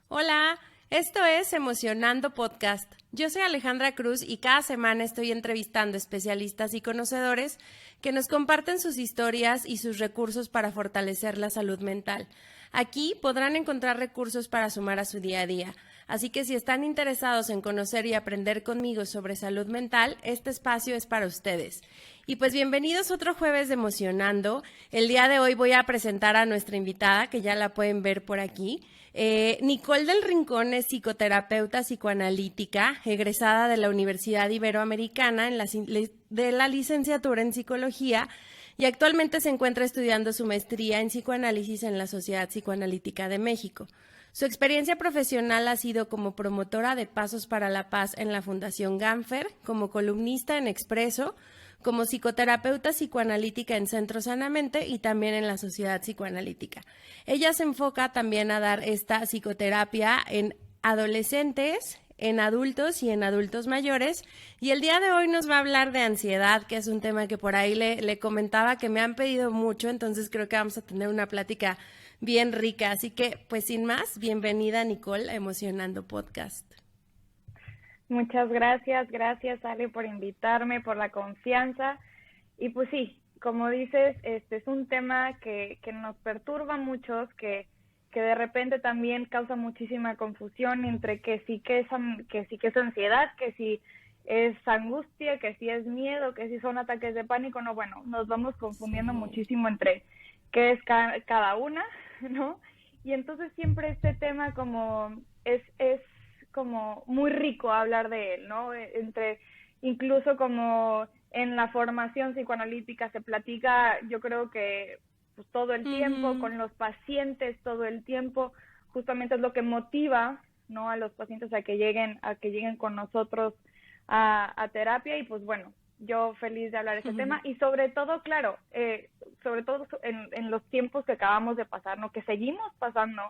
Hola, esto es Emocionando Podcast. Yo soy Alejandra Cruz y cada semana estoy entrevistando especialistas y conocedores que nos comparten sus historias y sus recursos para fortalecer la salud mental. Aquí podrán encontrar recursos para sumar a su día a día. Así que si están interesados en conocer y aprender conmigo sobre salud mental, este espacio es para ustedes. Y pues bienvenidos otro jueves de Emocionando. El día de hoy voy a presentar a nuestra invitada, que ya la pueden ver por aquí. Nicole del Rincón es psicoterapeuta psicoanalítica, egresada de la Universidad Iberoamericana de la licenciatura en psicología y actualmente se encuentra estudiando su maestría en psicoanálisis en la Sociedad Psicoanalítica de México. Su experiencia profesional ha sido como promotora de Pasos para la Paz en la Fundación Ganfer, como columnista en Expreso, como psicoterapeuta psicoanalítica en Centro Sanamente y también en la Sociedad Psicoanalítica. Ella se enfoca también a dar esta psicoterapia en adolescentes, en adultos y en adultos mayores. Y el día de hoy nos va a hablar de ansiedad, que es un tema que por ahí le comentaba que me han pedido mucho, entonces creo que vamos a tener una plática bien rica. Así que, pues sin más, bienvenida Nicole a Emocionando Podcast. Muchas gracias Ale por invitarme, por la confianza. Y pues sí, como dices, este es un tema que nos perturba a muchos, que de repente también causa muchísima confusión entre que sí que es ansiedad, que sí es angustia, que sí es miedo, que sí son ataques de pánico. No, bueno, nos vamos confundiendo muchísimo entre qué es cada una, ¿no? Y entonces siempre este tema como es como muy rico hablar de él, ¿no? Incluso como en la formación psicoanalítica se platica, yo creo que pues, todo el tiempo, con los pacientes todo el tiempo, justamente es lo que motiva, ¿no? A los pacientes a que lleguen con nosotros a terapia. Y pues bueno, yo feliz de hablar de ese tema y sobre todo, claro, sobre todo en los tiempos que acabamos de pasar, ¿no? Que seguimos pasando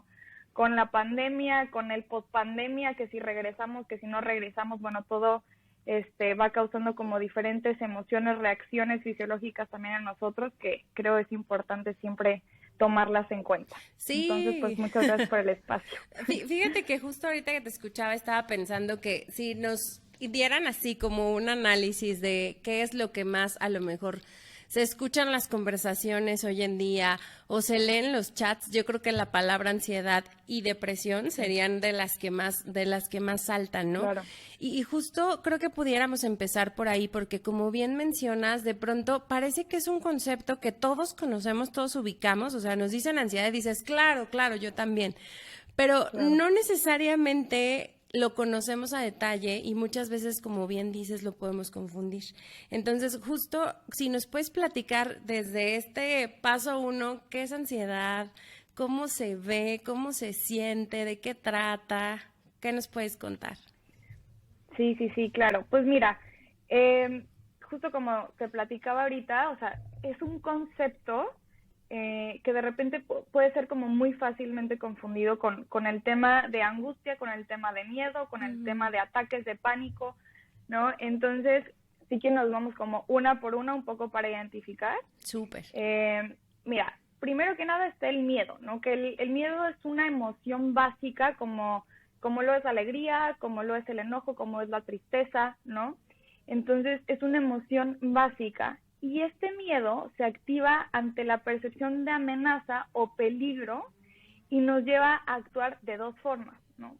con la pandemia, con el post-pandemia, que si regresamos, que si no regresamos, bueno, todo va causando como diferentes emociones, reacciones fisiológicas también en nosotros, que creo es importante siempre tomarlas en cuenta. Sí. Entonces, pues muchas gracias por el espacio. Fíjate que justo ahorita que te escuchaba estaba pensando que si nos dieran así como un análisis de qué es lo que más a lo mejor se escuchan las conversaciones hoy en día o se leen los chats, yo creo que la palabra ansiedad y depresión serían de las que más saltan, ¿no? Claro. Y justo creo que pudiéramos empezar por ahí, porque como bien mencionas, de pronto parece que es un concepto que todos conocemos, todos ubicamos, o sea, nos dicen ansiedad y dices, claro, yo también, pero Claro. no necesariamente lo conocemos a detalle y muchas veces, como bien dices, lo podemos confundir. Entonces, justo si nos puedes platicar desde este paso 1, ¿qué es ansiedad? ¿Cómo se ve? ¿Cómo se siente? ¿De qué trata? ¿Qué nos puedes contar? Sí, claro. Pues mira, justo como te platicaba ahorita, o sea, es un concepto que de repente puede ser como muy fácilmente confundido con el tema de angustia, con el tema de miedo, con el tema de ataques de pánico, ¿no? Entonces, sí que nos vamos como una por una un poco para identificar. Súper. Mira, primero que nada está el miedo, ¿no? Que el miedo es una emoción básica como lo es la alegría, como lo es el enojo, como es la tristeza, ¿no? Entonces es una emoción básica y este miedo se activa ante la percepción de amenaza o peligro y nos lleva a actuar de dos formas, ¿no?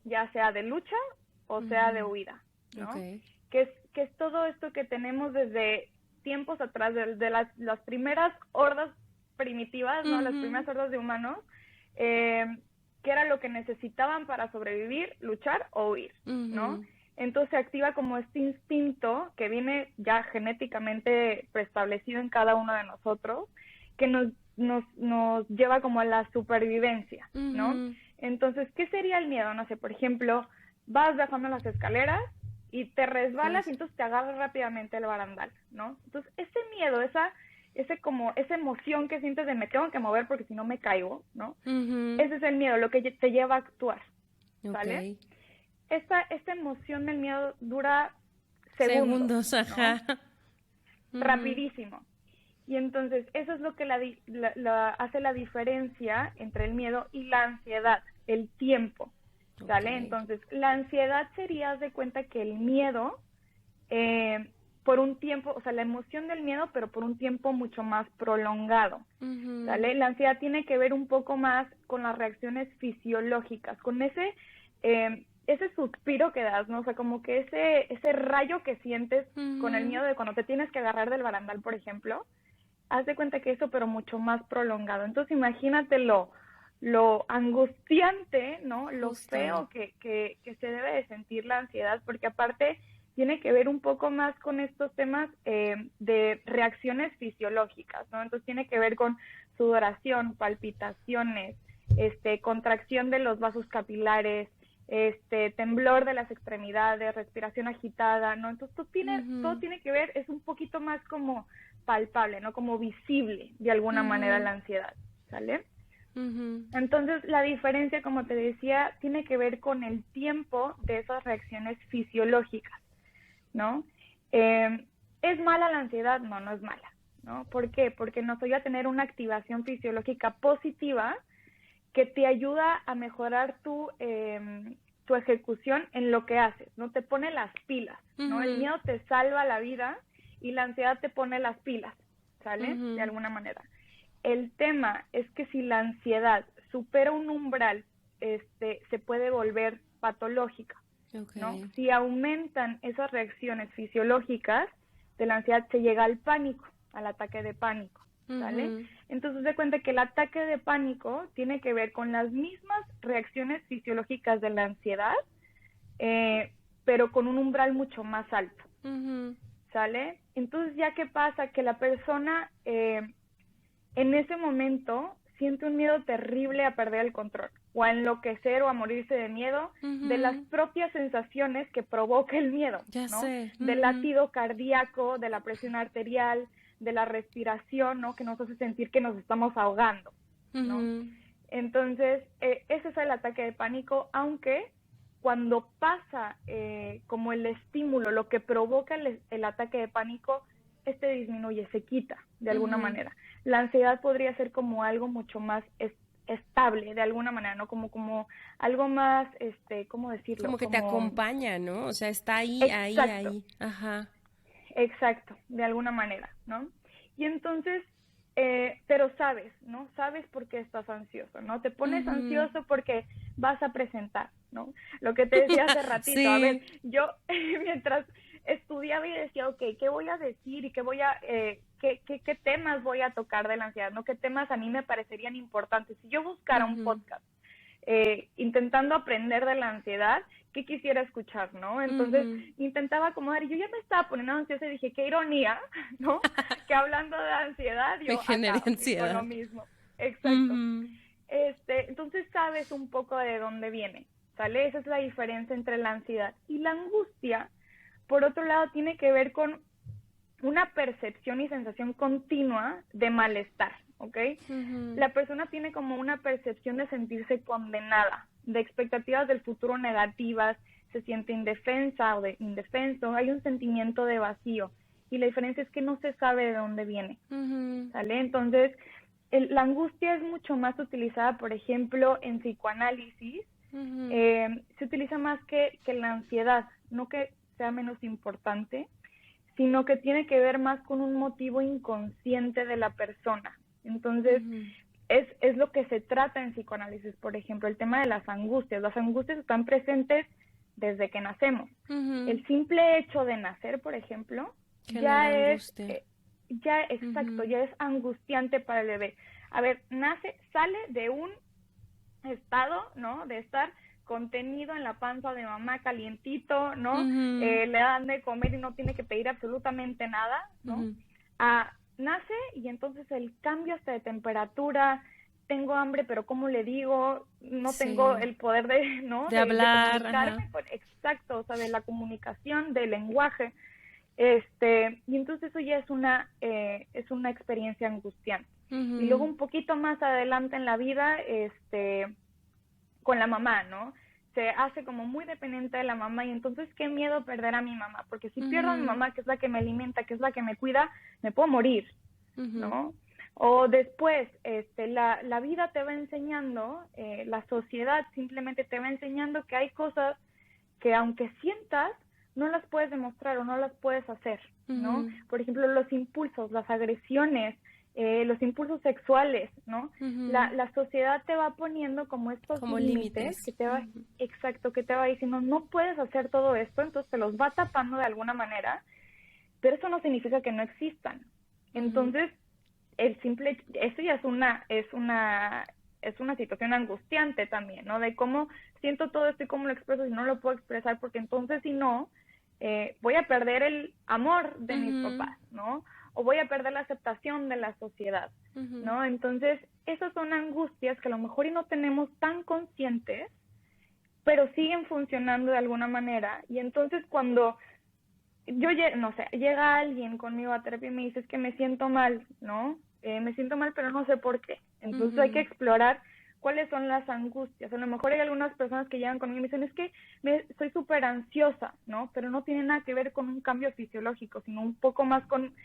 Ya sea de lucha o sea de huida, ¿no? Okay. Que es todo esto que tenemos desde tiempos atrás, de las primeras hordas primitivas, ¿no? Las primeras hordas de humanos, que era lo que necesitaban para sobrevivir, luchar o huir, ¿no? Entonces se activa como este instinto que viene ya genéticamente preestablecido en cada uno de nosotros, que nos lleva como a la supervivencia, ¿no? Entonces, ¿qué sería el miedo? No sé, por ejemplo, vas bajando las escaleras y te resbalas y entonces te agarras rápidamente el barandal, ¿no? Entonces, ese miedo, esa emoción que sientes de me tengo que mover porque si no me caigo, ¿no? Ese es el miedo, lo que te lleva a actuar, ¿vale? Okay. Esta emoción del miedo dura segundos, ajá. ¿no? Rapidísimo. Y entonces eso es lo que hace la diferencia entre el miedo y la ansiedad, el tiempo, ¿sale? Ok. Entonces, la ansiedad sería, haz de cuenta que el miedo, por un tiempo, o sea, la emoción del miedo, pero por un tiempo mucho más prolongado, ¿sale? La ansiedad tiene que ver un poco más con las reacciones fisiológicas, con ese suspiro que das, ¿no? O sea, como que ese rayo que sientes con el miedo de cuando te tienes que agarrar del barandal, por ejemplo, haz de cuenta que eso, pero mucho más prolongado. Entonces, imagínate lo angustiante, ¿no? Lo Justo. feo que se debe de sentir la ansiedad, porque aparte tiene que ver un poco más con estos temas de reacciones fisiológicas, ¿no? Entonces tiene que ver con sudoración, palpitaciones, contracción de los vasos capilares, temblor de las extremidades, respiración agitada, ¿no? Entonces todo tiene que ver, es un poquito más como palpable, ¿no? Como visible de alguna manera la ansiedad, ¿sale? Entonces, la diferencia, como te decía, tiene que ver con el tiempo de esas reacciones fisiológicas, ¿no? ¿Es mala la ansiedad? No, no es mala, ¿no? ¿Por qué? Porque nos ayuda a tener una activación fisiológica positiva que te ayuda a mejorar tu ejecución en lo que haces, ¿no? Te pone las pilas, ¿no? El miedo te salva la vida y la ansiedad te pone las pilas, ¿sale? De alguna manera. El tema es que si la ansiedad supera un umbral, se puede volver patológica, ¿no? Si aumentan esas reacciones fisiológicas de la ansiedad, se llega al pánico, al ataque de pánico, ¿sale? Entonces se cuenta que el ataque de pánico tiene que ver con las mismas reacciones fisiológicas de la ansiedad, pero con un umbral mucho más alto, ¿sale? Entonces, ¿ya qué pasa? Que la persona en ese momento siente un miedo terrible a perder el control, o a enloquecer o a morirse de miedo, de las propias sensaciones que provoca el miedo, Ya ¿no? sé. Del latido cardíaco, de la presión arterial, de la respiración, ¿no? Que nos hace sentir que nos estamos ahogando, ¿no? Entonces, ese es el ataque de pánico, aunque cuando pasa como el estímulo, lo que provoca el ataque de pánico, disminuye, se quita de alguna manera. La ansiedad podría ser como algo mucho más estable de alguna manera, ¿no? Como algo más, ¿cómo decirlo? Como que te acompaña, ¿no? O sea, está ahí, Exacto. ahí. Ajá. Exacto, de alguna manera, ¿no? Y entonces, pero sabes, ¿no? Sabes por qué estás ansioso, ¿no? Te pones ansioso porque vas a presentar, ¿no? Lo que te decía hace ratito, Sí. a ver, yo mientras estudiaba y decía, ok, ¿qué voy a decir y qué temas voy a tocar de la ansiedad, ¿no? ¿Qué temas a mí me parecerían importantes? Si yo buscara un podcast intentando aprender de la ansiedad, ¿qué quisiera escuchar, no? Entonces intentaba acomodar y yo ya me estaba poniendo ansiosa y dije, qué ironía, ¿no? Que hablando de ansiedad Me yo generé acá con lo ansiedad. mismo. Exacto. Entonces sabes un poco de dónde viene, ¿sale? Esa es la diferencia entre la ansiedad y la angustia. Por otro lado, tiene que ver con una percepción y sensación continua de malestar, ¿ok? La persona tiene como una percepción de sentirse condenada, de expectativas del futuro negativas, se siente indefensa o de indefenso, hay un sentimiento de vacío y la diferencia es que no se sabe de dónde viene, ¿sale? Entonces, la angustia es mucho más utilizada, por ejemplo, en psicoanálisis, se utiliza más que la ansiedad, no que sea menos importante, sino que tiene que ver más con un motivo inconsciente de la persona. Entonces, es lo que se trata en psicoanálisis, por ejemplo, el tema de las angustias. Las angustias están presentes desde que nacemos. El simple hecho de nacer, por ejemplo, ya es angustiante para el bebé. A ver, sale de un estado, ¿no? De estar contenido en la panza de mamá calientito, ¿no? Le dan de comer y no tiene que pedir absolutamente nada, ¿no? Nace y entonces el cambio hasta de temperatura, tengo hambre, pero ¿cómo le digo? No tengo el poder ¿no? De hablar, de comunicarme exacto, o sea, de la comunicación, del lenguaje, y entonces eso ya es una experiencia angustiante. Y luego un poquito más adelante en la vida, con la mamá, ¿no? Se hace como muy dependiente de la mamá y entonces qué miedo perder a mi mamá, porque si pierdo a mi mamá, que es la que me alimenta, que es la que me cuida, me puedo morir, ¿no? O después, la vida te va enseñando, la sociedad simplemente te va enseñando que hay cosas que aunque sientas, no las puedes demostrar o no las puedes hacer, ¿no? Uh-huh. Por ejemplo, los impulsos, las agresiones, los impulsos sexuales, ¿no? Uh-huh. La sociedad te va poniendo como estos como límites que te va, uh-huh. exacto, que te va diciendo, no puedes hacer todo esto, entonces te los va tapando de alguna manera, pero eso no significa que no existan. Entonces, eso ya es una situación angustiante también, ¿no? De cómo siento todo esto y cómo lo expreso si no lo puedo expresar, porque entonces si no, voy a perder el amor de mis papás, ¿no? O voy a perder la aceptación de la sociedad, ¿no? Entonces, esas son angustias que a lo mejor y no tenemos tan conscientes, pero siguen funcionando de alguna manera. Y entonces cuando llega alguien conmigo a terapia y me dice, es que me siento mal, ¿no? Me siento mal, pero no sé por qué. Entonces hay que explorar cuáles son las angustias. A lo mejor hay algunas personas que llegan conmigo y me dicen, es que soy súper ansiosa, ¿no? Pero no tiene nada que ver con un cambio fisiológico, sino un poco más con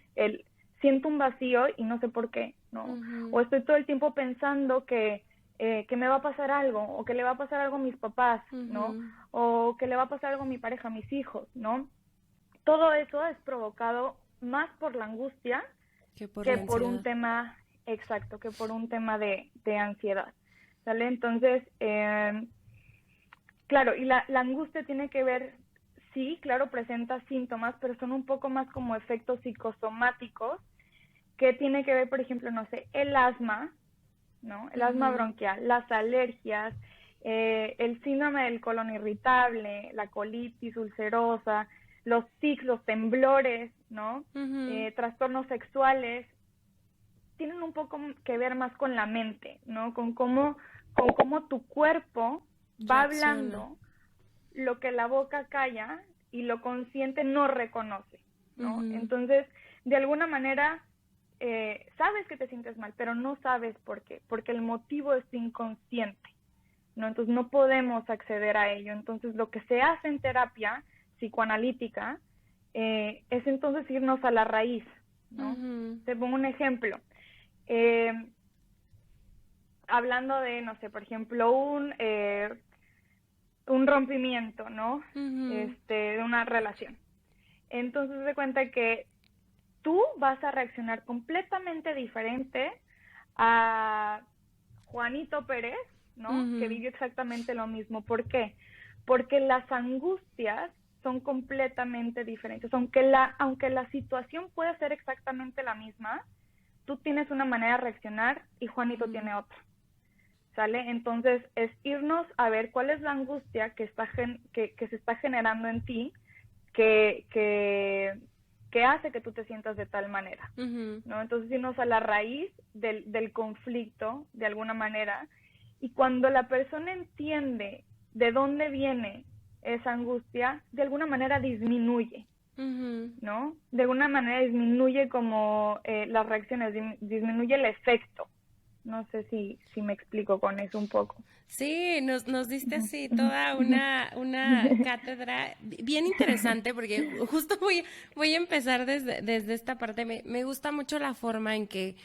siento un vacío y no sé por qué, ¿no? O estoy todo el tiempo pensando que me va a pasar algo, o que le va a pasar algo a mis papás, ¿no? O que le va a pasar algo a mi pareja, a mis hijos, ¿no? Todo eso es provocado más por la angustia que por un tema, exacto, que por un tema de ansiedad, ¿sale? Entonces, claro, y la angustia tiene que ver, sí, claro, presenta síntomas, pero son un poco más como efectos psicosomáticos, que tiene que ver, por ejemplo, no sé, el asma, ¿no? El asma bronquial, las alergias, el síndrome del colon irritable, la colitis ulcerosa, los tics, los temblores, ¿no? Trastornos sexuales, tienen un poco que ver más con la mente, ¿no? Con cómo tu cuerpo va hablando lo que la boca calla y lo consciente no reconoce, ¿no? Entonces, de alguna manera, sabes que te sientes mal, pero no sabes por qué, porque el motivo es inconsciente, ¿no? Entonces, no podemos acceder a ello. Entonces, lo que se hace en terapia psicoanalítica es entonces irnos a la raíz, ¿no? Te pongo un ejemplo. Hablando de, no sé, por ejemplo, un rompimiento, ¿no? De una relación. Entonces se cuenta que tú vas a reaccionar completamente diferente a Juanito Pérez, ¿no? Que vivió exactamente lo mismo. ¿Por qué? Porque las angustias son completamente diferentes. Aunque la situación puede ser exactamente la misma, tú tienes una manera de reaccionar y Juanito tiene otra, ¿sale? Entonces es irnos a ver cuál es la angustia que se está generando en ti, que hace que tú te sientas de tal manera, ¿no? Entonces irnos a la raíz del conflicto, de alguna manera, y cuando la persona entiende de dónde viene esa angustia, de alguna manera disminuye, ¿no? De alguna manera disminuye como las reacciones, disminuye el efecto. No sé si me explico con eso un poco. Sí, nos diste así toda una cátedra bien interesante, porque justo voy a empezar desde esta parte. Me gusta mucho la forma en que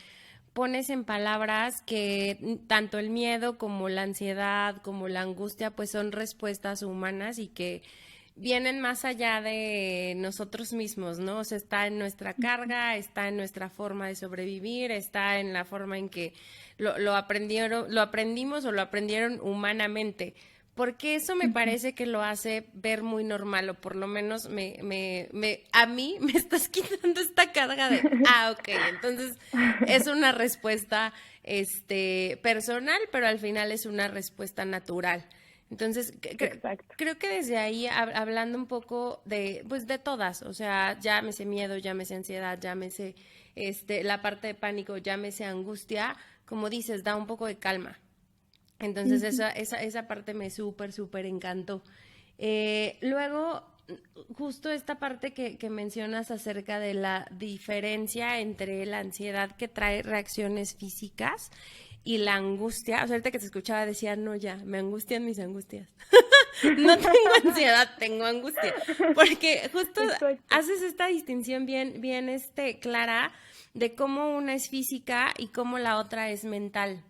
pones en palabras que tanto el miedo como la ansiedad, como la angustia, pues son respuestas humanas y que vienen más allá de nosotros mismos, ¿no? O sea, está en nuestra carga, está en nuestra forma de sobrevivir, está en la forma en que lo aprendimos o lo aprendieron humanamente. Porque eso me parece que lo hace ver muy normal, o por lo menos a mí me estás quitando esta carga de, ok, entonces es una respuesta personal, pero al final es una respuesta natural. Entonces, creo que desde ahí, hablando un poco de todas, o sea, llámese miedo, llámese ansiedad, llámese la parte de pánico, llámese angustia, como dices, da un poco de calma. Entonces, esa parte me súper encantó. Luego, justo esta parte que mencionas acerca de la diferencia entre la ansiedad que trae reacciones físicas y la angustia, o sea, ahorita que te escuchaba decía, no, ya, me angustian mis angustias. No tengo ansiedad, tengo angustia. Porque justo haces esta distinción bien clara de cómo una es física y cómo la otra es mental.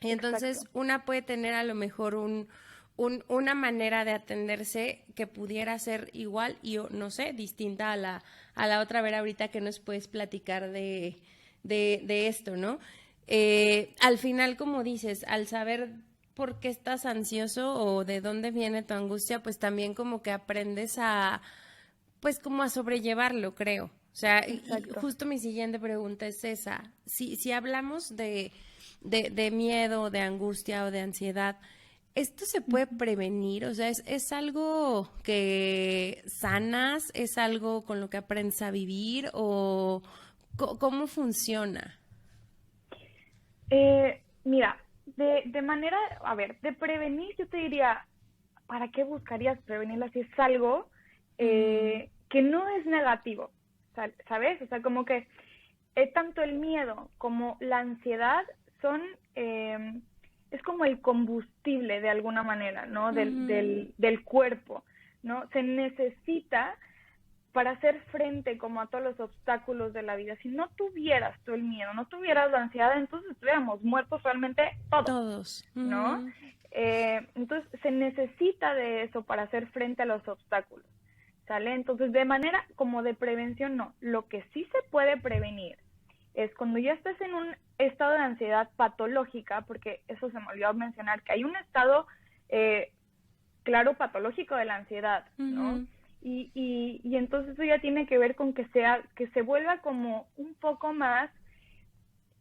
Y entonces Exacto. una puede tener a lo mejor una manera de atenderse que pudiera ser igual y, no sé, distinta a la otra. A ver, ahorita que nos puedes platicar de esto, ¿no? Al final, como dices, al saber por qué estás ansioso o de dónde viene tu angustia, pues también como que aprendes pues como a sobrellevarlo, creo. O sea, y Exacto. justo mi siguiente pregunta es esa. Si hablamos de miedo, de angustia o de ansiedad, ¿esto se puede prevenir? O sea, ¿es algo que sanas? ¿Es algo con lo que aprendes a vivir? ¿O cómo funciona? Mira, de manera, a ver, de prevenir, yo te diría, ¿para qué buscarías prevenirla si es algo Mm, que no es negativo? ¿Sabes? O sea, como que tanto el miedo como la ansiedad son, eh, es como el combustible de alguna manera, ¿no? ujú, Del cuerpo, ¿no? Se necesita para hacer frente como a todos los obstáculos de la vida. Si no tuvieras tú el miedo, no tuvieras la ansiedad, entonces estuviéramos muertos realmente todos, todos. ¿no? Ujú, Entonces se necesita de eso para hacer frente a los obstáculos, ¿sale? Entonces de manera como de prevención no. Lo que sí se puede prevenir es cuando ya estás en un estado de ansiedad patológica, porque eso se me olvidó mencionar, que hay un estado eh, claro patológico de la ansiedad, ¿no? ujú, Y entonces eso ya tiene que ver con que se vuelva como un poco más,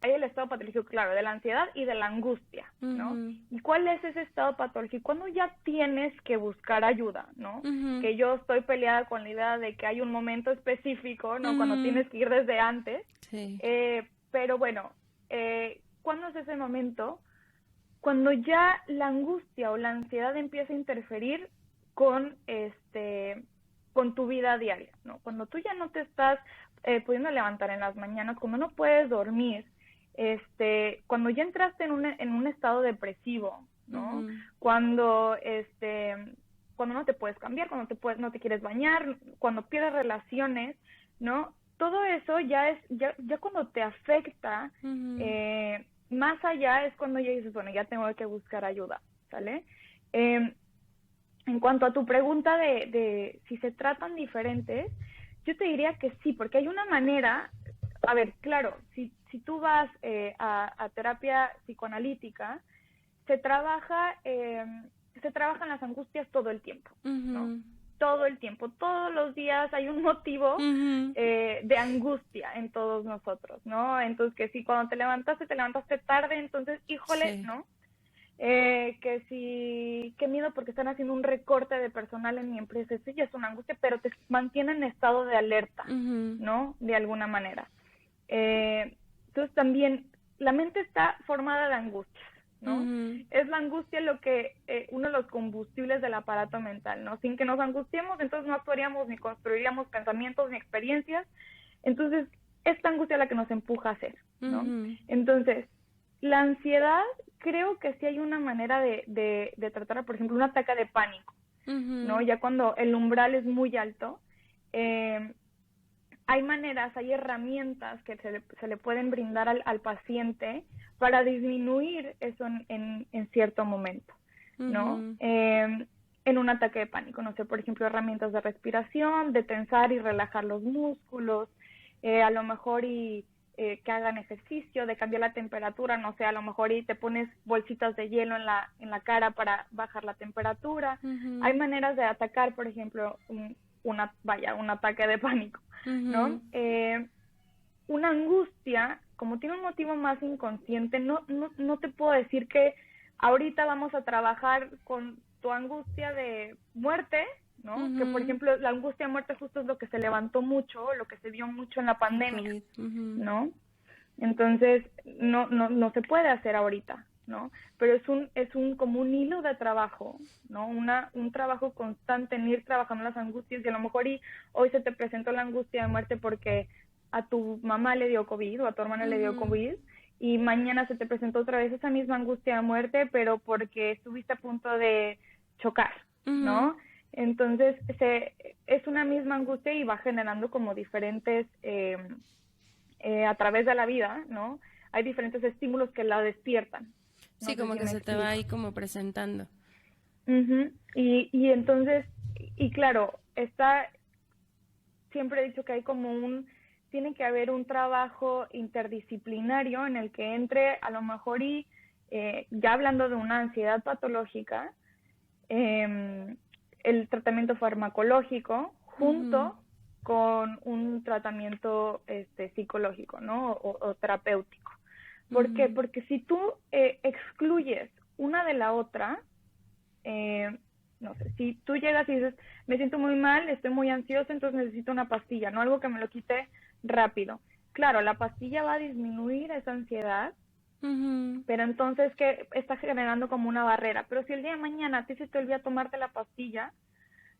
hay el estado patológico, claro, de la ansiedad y de la angustia, ¿no? ujú, ¿Y cuál es ese estado patológico? Cuando ya tienes que buscar ayuda, ¿no? ujú, Que yo estoy peleada con la idea de que hay un momento específico, ¿no? Cuando ujú. tienes que ir desde antes, Sí. pero bueno, ¿cuándo es ese momento? Cuando ya la angustia o la ansiedad empieza a interferir con con tu vida diaria, ¿no? Cuando tú ya no te estás pudiendo levantar en las mañanas, cuando no puedes dormir, cuando ya entraste en un estado depresivo, ¿no? Ujú, Cuando cuando no te puedes cambiar, cuando no te quieres bañar, cuando pierdes relaciones, ¿no? Todo eso ya cuando te afecta, ujú. más allá es cuando ya dices, bueno, ya tengo que buscar ayuda, ¿sale? Eh, en cuanto a tu pregunta de si se tratan diferentes, yo te diría que sí, porque hay una manera, a ver, claro, si tú vas a terapia psicoanalítica, se trabaja, eh, se trabajan las angustias todo el tiempo, ¿no? Ujú, Todo el tiempo, todos los días hay un motivo ujú, de angustia en todos nosotros, ¿no? Entonces, que si cuando te levantaste tarde, entonces, híjole, sí. ¿no? Que si, qué miedo porque están haciendo un recorte de personal en mi empresa, eso ya es una angustia, pero te mantiene en estado de alerta, Ujú, ¿no? De alguna manera. Entonces también la mente está formada de angustias, ¿no? ujú, Es la angustia lo que, uno de los combustibles del aparato mental, ¿no? Sin que nos angustiemos, entonces no actuaríamos ni construiríamos pensamientos ni experiencias. Entonces, esta angustia es la que nos empuja a hacer, ¿no? ujú, Entonces, la ansiedad, creo que sí hay una manera de tratar, por ejemplo, un ataque de pánico, ¿no? ujú, Ya cuando el umbral es muy alto, eh, hay maneras, hay herramientas que se le pueden brindar al paciente para disminuir eso en cierto momento, ¿no? ujú, En un ataque de pánico, no sé, por ejemplo, herramientas de respiración, de tensar y relajar los músculos, a lo mejor que hagan ejercicio, de cambiar la temperatura, no sé, a lo mejor y te pones bolsitas de hielo en la cara para bajar la temperatura. Hay ujú, maneras de atacar, por ejemplo, un ataque de pánico, ¿no? ujú, Una angustia, como tiene un motivo más inconsciente, no te puedo decir que ahorita vamos a trabajar con tu angustia de muerte, ¿no? Que por ujú. ejemplo la angustia de muerte justo es lo que se levantó mucho, lo que se vio mucho en la El pandemia, COVID. Ujú, ¿no? Entonces, no se puede hacer ahorita, ¿no? Pero es un como un hilo de trabajo, ¿no? Un trabajo constante en ir trabajando las angustias y a lo mejor hoy se te presentó la angustia de muerte porque a tu mamá le dio COVID o a tu hermana le dio ujú, COVID y mañana se te presentó otra vez esa misma angustia de muerte, pero porque estuviste a punto de chocar, ujú. ¿no? Entonces, es una misma angustia y va generando como diferentes a través de la vida, ¿no? Hay diferentes estímulos que la despiertan. No sí, como que se te va ahí como presentando. Y entonces, y claro, siempre he dicho que hay tiene que haber un trabajo interdisciplinario en el que entre a lo mejor ya hablando de una ansiedad patológica, el tratamiento farmacológico junto con un tratamiento psicológico, ¿no? O terapéutico. ¿Por qué? Porque si tú excluyes una de la otra, no sé, si tú llegas y dices, me siento muy mal, estoy muy ansiosa, entonces necesito una pastilla, no algo que me lo quite rápido. Claro, la pastilla va a disminuir esa ansiedad, pero entonces que está generando como una barrera. Pero si el día de mañana a ti se te olvida tomarte la pastilla,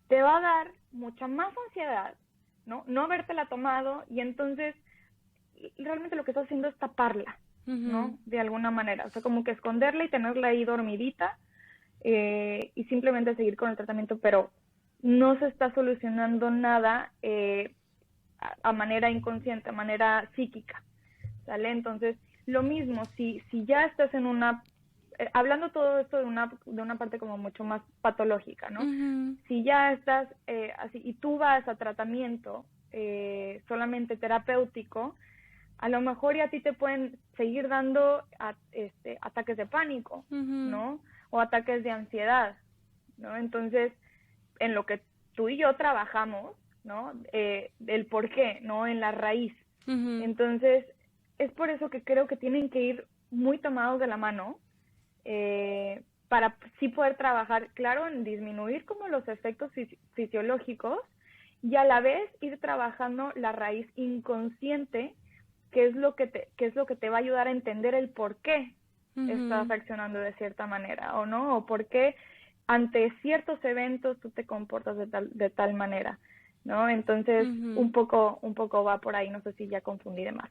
te va a dar mucha más ansiedad, ¿no? No habértela tomado, y entonces realmente lo que estás haciendo es taparla, ¿no? De alguna manera, o sea, como que esconderla y tenerla ahí dormidita, y simplemente seguir con el tratamiento, pero no se está solucionando nada a manera inconsciente, a manera psíquica, ¿sale? Entonces, lo mismo, si ya estás en hablando todo esto de una parte como mucho más patológica, ¿no? Si ya estás así y tú vas a tratamiento solamente terapéutico, a lo mejor ya a ti te pueden seguir dando ataques de pánico, ¿no? O ataques de ansiedad, ¿no? Entonces, en lo que tú y yo trabajamos, ¿no? El por qué, ¿no? En la raíz. Entonces, es por eso que creo que tienen que ir muy tomados de la mano, para sí poder trabajar, claro, en disminuir como los efectos fisiológicos, y a la vez ir trabajando la raíz inconsciente, que es lo que te va a ayudar a entender el por qué estás reaccionando de cierta manera, o no, o por qué ante ciertos eventos tú te comportas de tal manera, ¿no? Entonces, un poco va por ahí, no sé si ya confundí de más.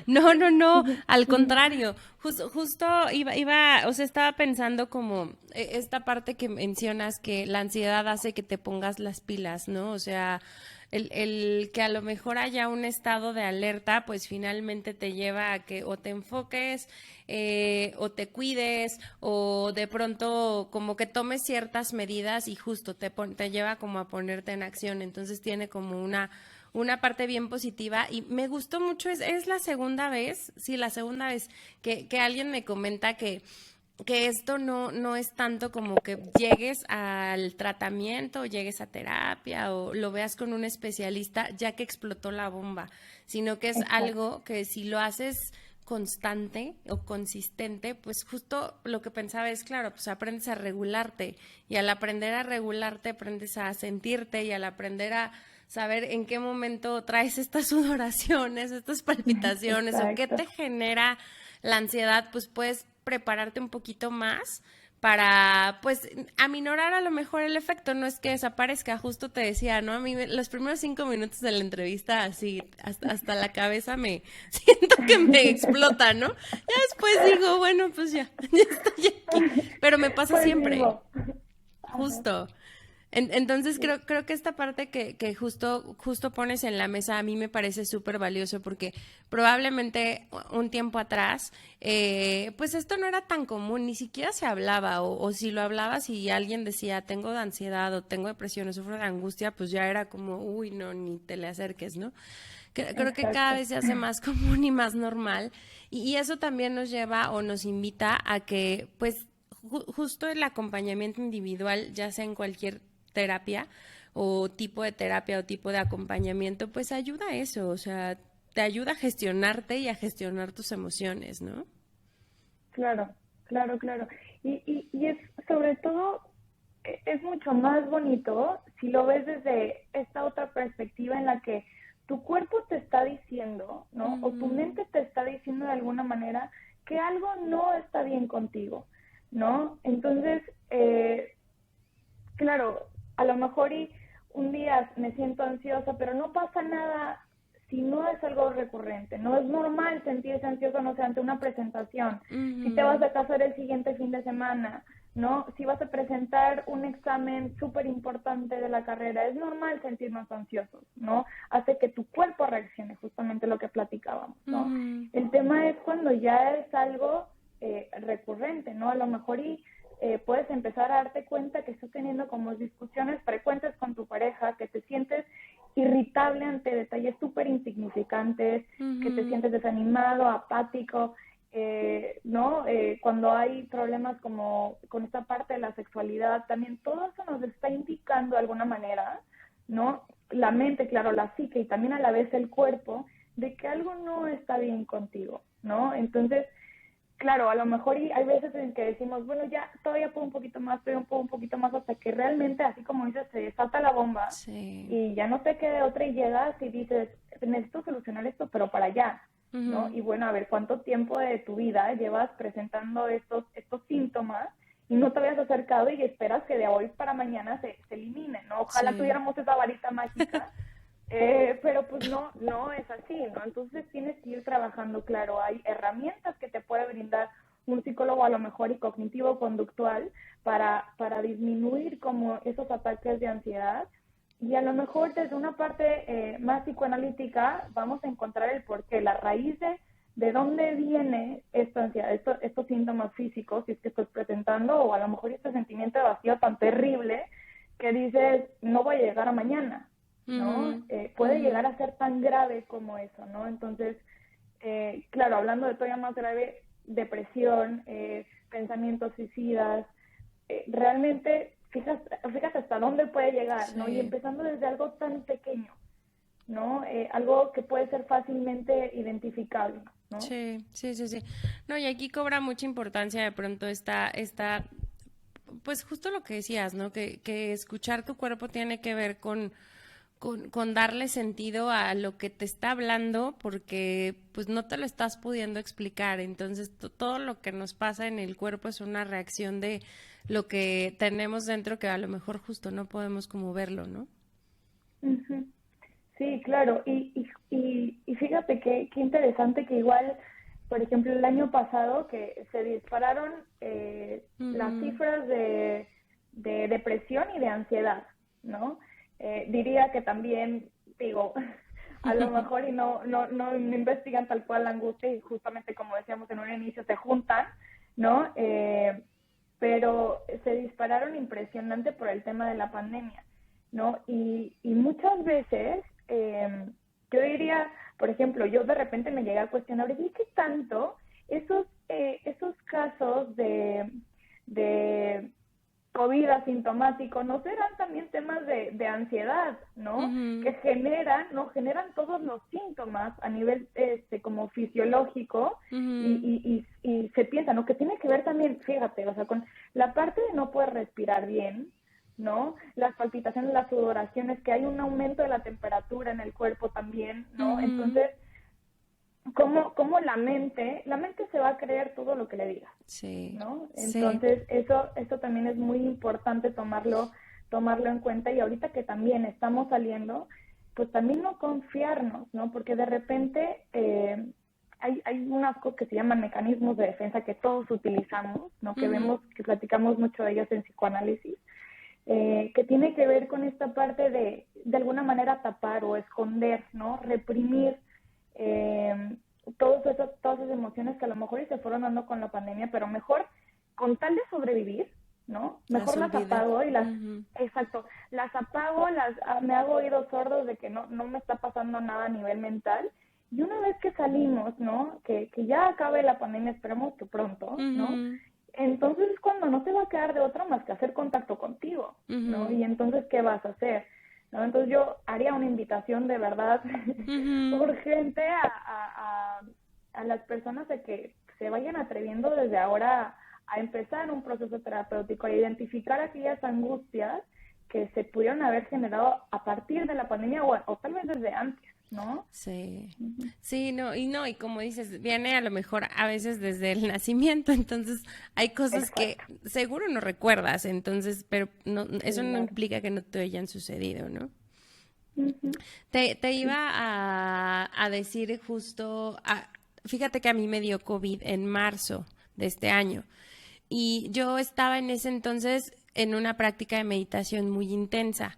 No, al contrario, justo iba, o sea, estaba pensando como esta parte que mencionas, que la ansiedad hace que te pongas las pilas, ¿no? O sea, el que a lo mejor haya un estado de alerta, pues finalmente te lleva a que o te enfoques, o te cuides, o de pronto como que tomes ciertas medidas y justo te lleva como a ponerte en acción. Entonces tiene como una parte bien positiva, y me gustó mucho, es la segunda vez que alguien me comenta que esto no es tanto como que llegues al tratamiento o llegues a terapia o lo veas con un especialista ya que explotó la bomba, sino que es algo que si lo haces constante o consistente, pues justo lo que pensaba es, claro, pues aprendes a regularte, y al aprender a regularte aprendes a sentirte, y al aprender a saber en qué momento traes estas sudoraciones, estas palpitaciones, o qué te genera la ansiedad, pues puedes prepararte un poquito más para, pues, aminorar a lo mejor el efecto. No es que desaparezca, justo te decía, ¿no? A mí los primeros 5 minutos de la entrevista, así, hasta la cabeza siento que me explota, ¿no? Ya después digo, bueno, pues ya estoy aquí, pero me pasa siempre, justo. Entonces creo que esta parte que justo pones en la mesa a mí me parece súper valioso, porque probablemente un tiempo atrás pues esto no era tan común, ni siquiera se hablaba, o si lo hablabas y alguien decía tengo ansiedad o tengo depresión o sufro de angustia, pues ya era como uy, no, ni te le acerques, ¿no? Creo que cada vez se hace más común y más normal, y eso también nos lleva o nos invita a que pues justo el acompañamiento individual, ya sea en cualquier terapia o tipo de acompañamiento, pues ayuda a eso, o sea, te ayuda a gestionarte y a gestionar tus emociones, ¿no? Claro. Y es sobre todo, es mucho más bonito si lo ves desde esta otra perspectiva en la que tu cuerpo te está diciendo, ¿no? O tu mente te está diciendo de alguna manera que algo no está bien contigo, ¿no? Entonces, claro, a lo mejor un día me siento ansiosa, pero no pasa nada si no es algo recurrente. No es normal sentirse ansioso, no sé, ante una presentación. Si te vas a casar el siguiente fin de semana, ¿no? Si vas a presentar un examen súper importante de la carrera, es normal sentirnos ansiosos, ¿no? Hace que tu cuerpo reaccione, justamente lo que platicábamos, ¿no? Uh-huh. El tema es cuando ya es algo recurrente, ¿no? A lo mejor puedes empezar a darte cuenta que estás teniendo como discusiones frecuentes con tu pareja, que te sientes irritable ante detalles súper insignificantes, uh-huh. que te sientes desanimado, apático, ¿no? Cuando hay problemas como con esta parte de la sexualidad, también todo eso nos está indicando de alguna manera, ¿no? La mente, claro, la psique y también a la vez el cuerpo, de que algo no está bien contigo, ¿no? Entonces, claro, a lo mejor hay veces en que decimos, bueno, ya todavía puedo un poquito más, hasta que realmente, así como dices, se desata la bomba, sí. Y ya no te queda otra y llegas y dices, necesito solucionar esto, pero para allá, ¿no? Uh-huh. Y bueno, a ver, ¿cuánto tiempo de tu vida llevas presentando estos síntomas y no te habías acercado y esperas que de hoy para mañana se eliminen, ¿no? Ojalá sí. Tuviéramos esa varita mágica. Pero pues no es así, ¿no? Entonces tienes que ir trabajando, claro, hay herramientas que te puede brindar un psicólogo a lo mejor y cognitivo-conductual para disminuir como esos ataques de ansiedad y a lo mejor desde una parte más psicoanalítica vamos a encontrar el porqué, la raíz de dónde viene esta ansiedad, estos síntomas físicos, si es que estás presentando o a lo mejor este sentimiento de vacío tan terrible que dices, no voy a llegar a mañana, ¿no? Uh-huh. Puede uh-huh. llegar a ser tan grave como eso, ¿no? Entonces, claro, hablando de todavía más grave, depresión, pensamientos suicidas, realmente, fíjate hasta dónde puede llegar, sí. ¿no? Y empezando desde algo tan pequeño, ¿no? Algo que puede ser fácilmente identificable, ¿no? Sí. No, y aquí cobra mucha importancia de pronto esta pues justo lo que decías, ¿no? Que escuchar tu cuerpo tiene que ver con darle sentido a lo que te está hablando porque pues no te lo estás pudiendo explicar, entonces todo lo que nos pasa en el cuerpo es una reacción de lo que tenemos dentro que a lo mejor justo no podemos como verlo, ¿no? Uh-huh. Sí, claro, y fíjate qué interesante que igual, por ejemplo, el año pasado que se dispararon uh-huh. las cifras de depresión y de ansiedad, ¿no? Diría que también, digo, a lo mejor y no investigan tal cual la angustia y justamente como decíamos en un inicio se juntan, ¿no? Pero se dispararon impresionante por el tema de la pandemia, ¿no? Y muchas veces, yo diría, por ejemplo, yo de repente me llegué a cuestionar, ¿y qué tanto esos casos de COVID asintomático no serán también temas de ansiedad, ¿no? Uh-huh. Que generan todos los síntomas a nivel como fisiológico uh-huh. y se piensa, ¿no? Que tiene que ver también, fíjate, o sea, con la parte de no poder respirar bien, ¿no? Las palpitaciones, las sudoraciones, que hay un aumento de la temperatura en el cuerpo también, ¿no? Uh-huh. Entonces, ¿cómo la mente se va a creer todo lo que le digas? Sí. ¿No? Entonces, sí. Eso también es muy importante tomarlo en cuenta y ahorita que también estamos saliendo, pues también no confiarnos, ¿no? Porque de repente hay unas cosas que se llaman mecanismos de defensa que todos utilizamos, ¿no? Que uh-huh. vemos, que platicamos mucho de ellos en psicoanálisis, que tiene que ver con esta parte de alguna manera tapar o esconder, ¿no? Reprimir todas esas emociones que a lo mejor se fueron dando con la pandemia, pero mejor, con tal de sobrevivir, ¿no? Mejor las apago y uh-huh. Exacto, las apago, me hago oídos sordos de que no me está pasando nada a nivel mental, y una vez que salimos, ¿no? Que ya acabe la pandemia, esperamos que pronto, uh-huh. ¿no? Entonces es cuando no te va a quedar de otra más que hacer contacto contigo, uh-huh. ¿no? Y entonces, ¿qué vas a hacer? ¿No? Entonces yo haría una invitación de verdad uh-huh. urgente a las personas de que se vayan atreviendo desde ahora a empezar un proceso terapéutico, a identificar aquellas angustias que se pudieron haber generado a partir de la pandemia o tal vez desde antes, ¿no? Sí, uh-huh. Sí, y como dices, viene a lo mejor a veces desde el nacimiento, entonces hay cosas Exacto. que seguro no recuerdas, entonces, pero no, eso no implica que no te hayan sucedido, ¿no? Uh-huh. Te iba a decir justo, fíjate que a mí me dio COVID en marzo de este año. y yo estaba en ese entonces en una práctica de meditación muy intensa.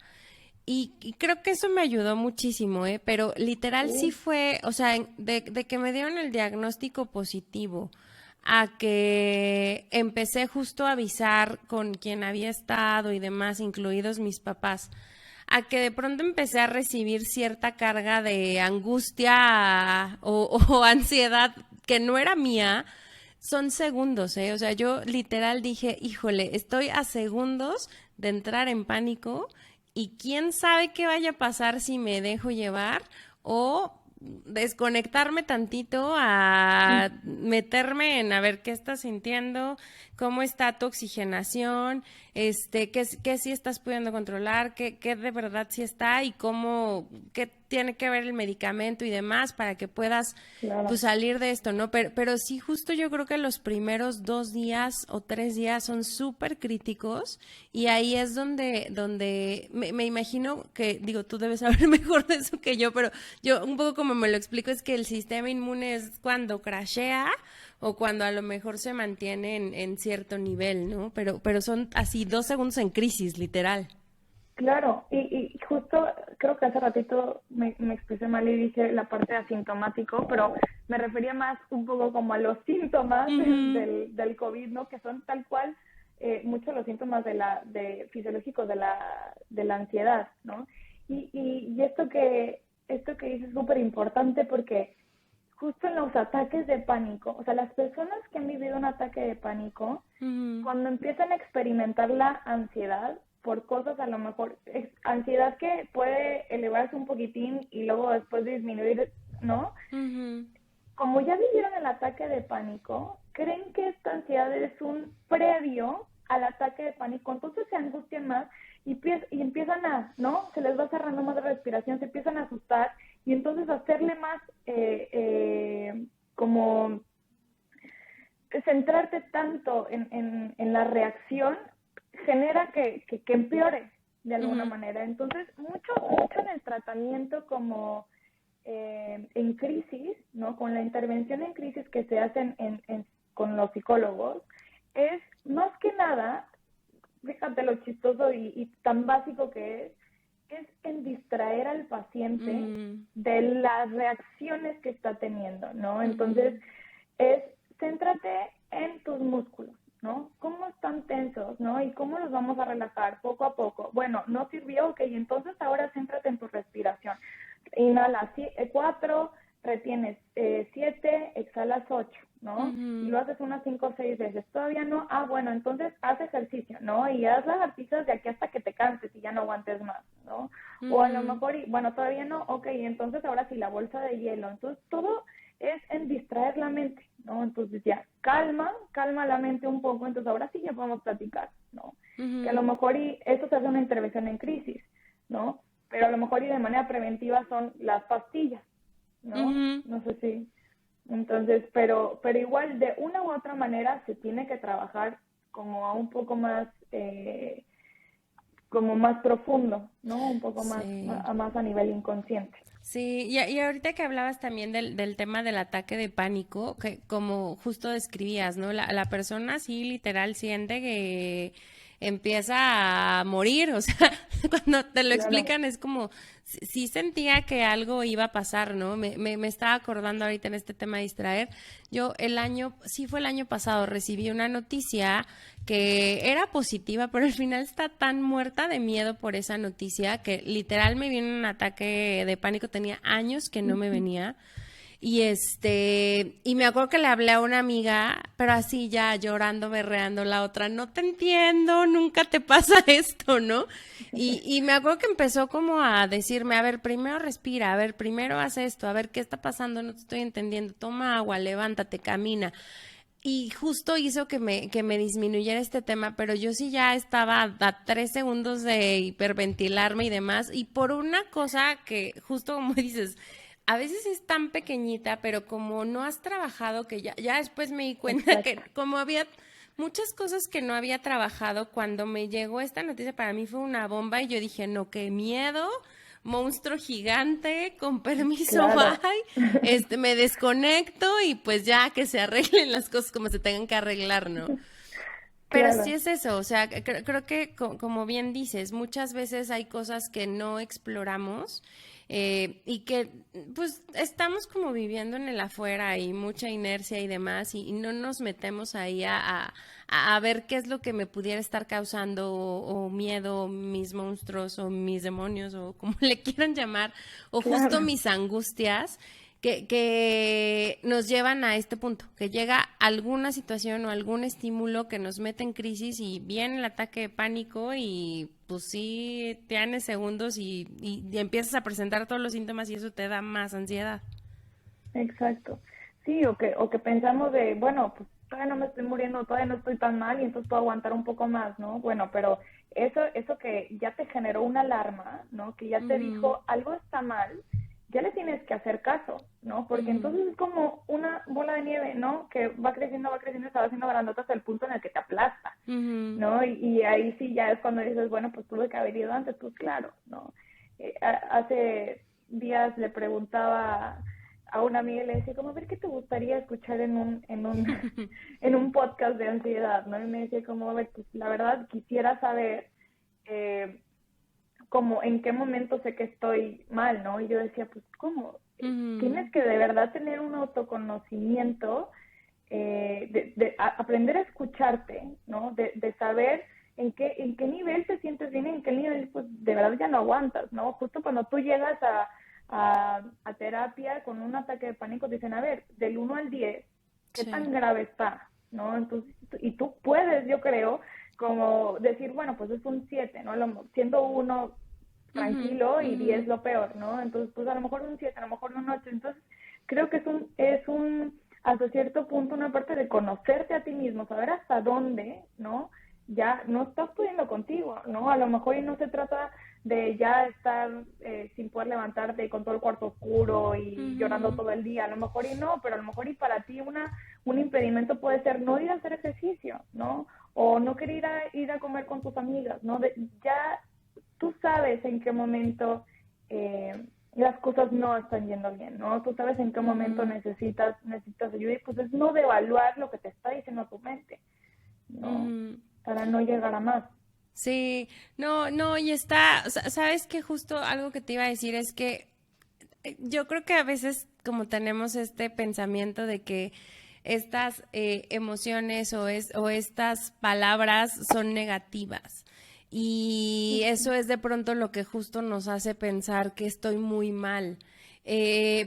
Y creo que eso me ayudó muchísimo, ¿eh? Pero literal sí fue, o sea, de que me dieron el diagnóstico positivo a que empecé justo a avisar con quien había estado y demás, incluidos mis papás, a que de pronto empecé a recibir cierta carga de angustia o ansiedad que no era mía, son segundos, ¿eh? O sea, yo literal dije, híjole, estoy a segundos de entrar en pánico y quién sabe qué vaya a pasar si me dejo llevar o desconectarme tantito a meterme en a ver qué estás sintiendo, cómo está tu oxigenación, qué sí estás pudiendo controlar, qué de verdad sí está y cómo, qué tiene que ver el medicamento y demás para que puedas pues salir de esto, ¿no? Pero sí, justo yo creo que los primeros 2 días o 3 días son súper críticos y ahí es donde me imagino que, digo, tú debes saber mejor de eso que yo, pero yo un poco como me lo explico es que el sistema inmune es cuando crashea o cuando a lo mejor se mantiene en cierto nivel, ¿no? Pero son así 2 segundos en crisis, literal. Claro, y justo creo que hace ratito me expresé mal y dije la parte de asintomático, pero me refería más un poco como a los síntomas del COVID, ¿no? Que son tal cual muchos los síntomas fisiológicos de la ansiedad, ¿no? Y esto que dices es súper importante porque justo en los ataques de pánico, o sea, las personas que han vivido un ataque de pánico, cuando empiezan a experimentar la ansiedad, por cosas a lo mejor, ansiedad que puede elevarse un poquitín y luego después disminuir, ¿no? Como ya vivieron el ataque de pánico, creen que esta ansiedad es un previo al ataque de pánico, entonces se angustian más y empiezan a, ¿no? Se les va cerrando más la respiración, se empiezan a asustar y entonces hacerle más como centrarte tanto en la reacción genera que empeore de alguna manera. Entonces, mucho en el tratamiento como en crisis, ¿no? Con la intervención en crisis que se hacen con los psicólogos, es más que nada, fíjate lo chistoso y tan básico que es en distraer al paciente de las reacciones que está teniendo, ¿no? Entonces, céntrate en tus músculos, ¿no? ¿Cómo están tensos, no? Y cómo los vamos a relajar poco a poco. Bueno, no sirvió, ok, entonces ahora céntrate en tu respiración. Inhalas 4, retienes 7, exhalas 8, ¿no? Y lo haces unas 5 o 6 veces. ¿Todavía no? Ah, bueno, entonces haz ejercicio, ¿no? Y haz lagartijas de aquí hasta que te canses y ya no aguantes más, ¿no? O a lo mejor, bueno, todavía no, ok, entonces ahora sí la bolsa de hielo. Entonces todo es en distraer la mente, ¿no? Entonces ya, calma la mente un poco, entonces ahora sí ya podemos platicar, ¿no? Que a lo mejor eso se hace una intervención en crisis, ¿no? Pero a lo mejor y de manera preventiva son las pastillas, ¿no? No sé si. Entonces, pero igual de una u otra manera se tiene que trabajar como a un poco más, como más profundo, ¿no? Un poco más a nivel inconsciente. Sí, y ahorita que hablabas también del tema del ataque de pánico, que como justo describías, ¿no? La persona sí literal siente que empieza a morir, o sea, cuando te lo explican es como, sí sentía que algo iba a pasar, ¿no? Me estaba acordando ahorita en este tema de distraer, yo fue el año pasado, recibí una noticia que era positiva, pero al final está tan muerta de miedo por esa noticia que literal me vino un ataque de pánico, tenía años que no me venía. Y y me acuerdo que le hablé a una amiga, pero así ya llorando, berreando, la otra, no te entiendo, nunca te pasa esto, ¿no? Y me acuerdo que empezó como a decirme, a ver, primero respira, a ver, primero haz esto, a ver, ¿qué está pasando? No te estoy entendiendo, toma agua, levántate, camina. Y justo hizo que me disminuyera este tema, pero yo sí ya estaba a 3 segundos de hiperventilarme y demás, y por una cosa que justo como dices, a veces es tan pequeñita, pero como no has trabajado, que ya después me di cuenta que como había muchas cosas que no había trabajado, cuando me llegó esta noticia para mí fue una bomba y yo dije, no, qué miedo, monstruo gigante, con permiso, bye, me desconecto y pues ya que se arreglen las cosas como se tengan que arreglar, ¿no? Pero Claro. sí es eso, o sea, creo que como bien dices, muchas veces hay cosas que no exploramos y que pues estamos como viviendo en el afuera y mucha inercia y demás y no nos metemos ahí a ver qué es lo que me pudiera estar causando o miedo, mis monstruos o mis demonios o como le quieran llamar, o justo Claro. mis angustias que nos llevan a este punto, que llega alguna situación o algún estímulo que nos mete en crisis y viene el ataque de pánico y pues sí, tienes segundos y empiezas a presentar todos los síntomas y eso te da más ansiedad. Exacto. Sí, o que pensamos de, bueno, pues todavía no me estoy muriendo, todavía no estoy tan mal y entonces puedo aguantar un poco más, ¿no? Bueno, pero eso que ya te generó una alarma, ¿no? Que ya te Ujú, dijo algo está mal, ya le tienes que hacer caso, ¿no? Porque ujú, entonces es como una bola de nieve, ¿no? Que va creciendo, y se va haciendo grandota hasta el punto en el que te aplasta, ujú. ¿no? Y ahí sí ya es cuando dices, bueno, pues tuve que haber ido antes, pues claro, ¿no? Hace días le preguntaba a una amiga y le decía, como, a ver, ¿qué te gustaría escuchar en un podcast de ansiedad, ¿no? Y me decía, como, a ver, pues la verdad quisiera saber eh, como en qué momento sé que estoy mal, ¿no? Y yo decía, pues, ¿cómo? Ujú, Tienes que de verdad tener un autoconocimiento, aprender a escucharte, ¿no? De saber en qué nivel te sientes bien y en qué nivel, pues, de verdad ya no aguantas, ¿no? Justo cuando tú llegas a terapia con un ataque de pánico, te dicen, a ver, del 1 al 10, ¿qué sí. tan grave está? ¿No? Entonces, y tú puedes, yo creo, como decir, bueno, pues es un 7, ¿no? Siendo uno Ujú, tranquilo y ujú. 10 lo peor, ¿no? Entonces, pues a lo mejor un 7, a lo mejor un 8. Entonces, creo que es un, hasta cierto punto, una parte de conocerte a ti mismo, saber hasta dónde, ¿no? Ya no estás pudiendo contigo, ¿no? A lo mejor y no se trata de ya estar sin poder levantarte con todo el cuarto oscuro y llorando Ujú, todo el día, a lo mejor y no, pero a lo mejor y para ti un impedimento puede ser no ir a hacer ejercicio, ¿no? O no querer ir a comer con tus amigas, ¿no? Ya tú sabes en qué momento las cosas no están yendo bien, ¿no? Tú sabes en qué momento ujú, necesitas ayuda y pues es no devaluar lo que te está diciendo tu mente, ¿no? ujú. Para no llegar a más. Sí, no, no, y está, sabes que justo algo que te iba a decir es que yo creo que a veces como tenemos este pensamiento de que estas emociones o estas palabras son negativas y eso es de pronto lo que justo nos hace pensar que estoy muy mal.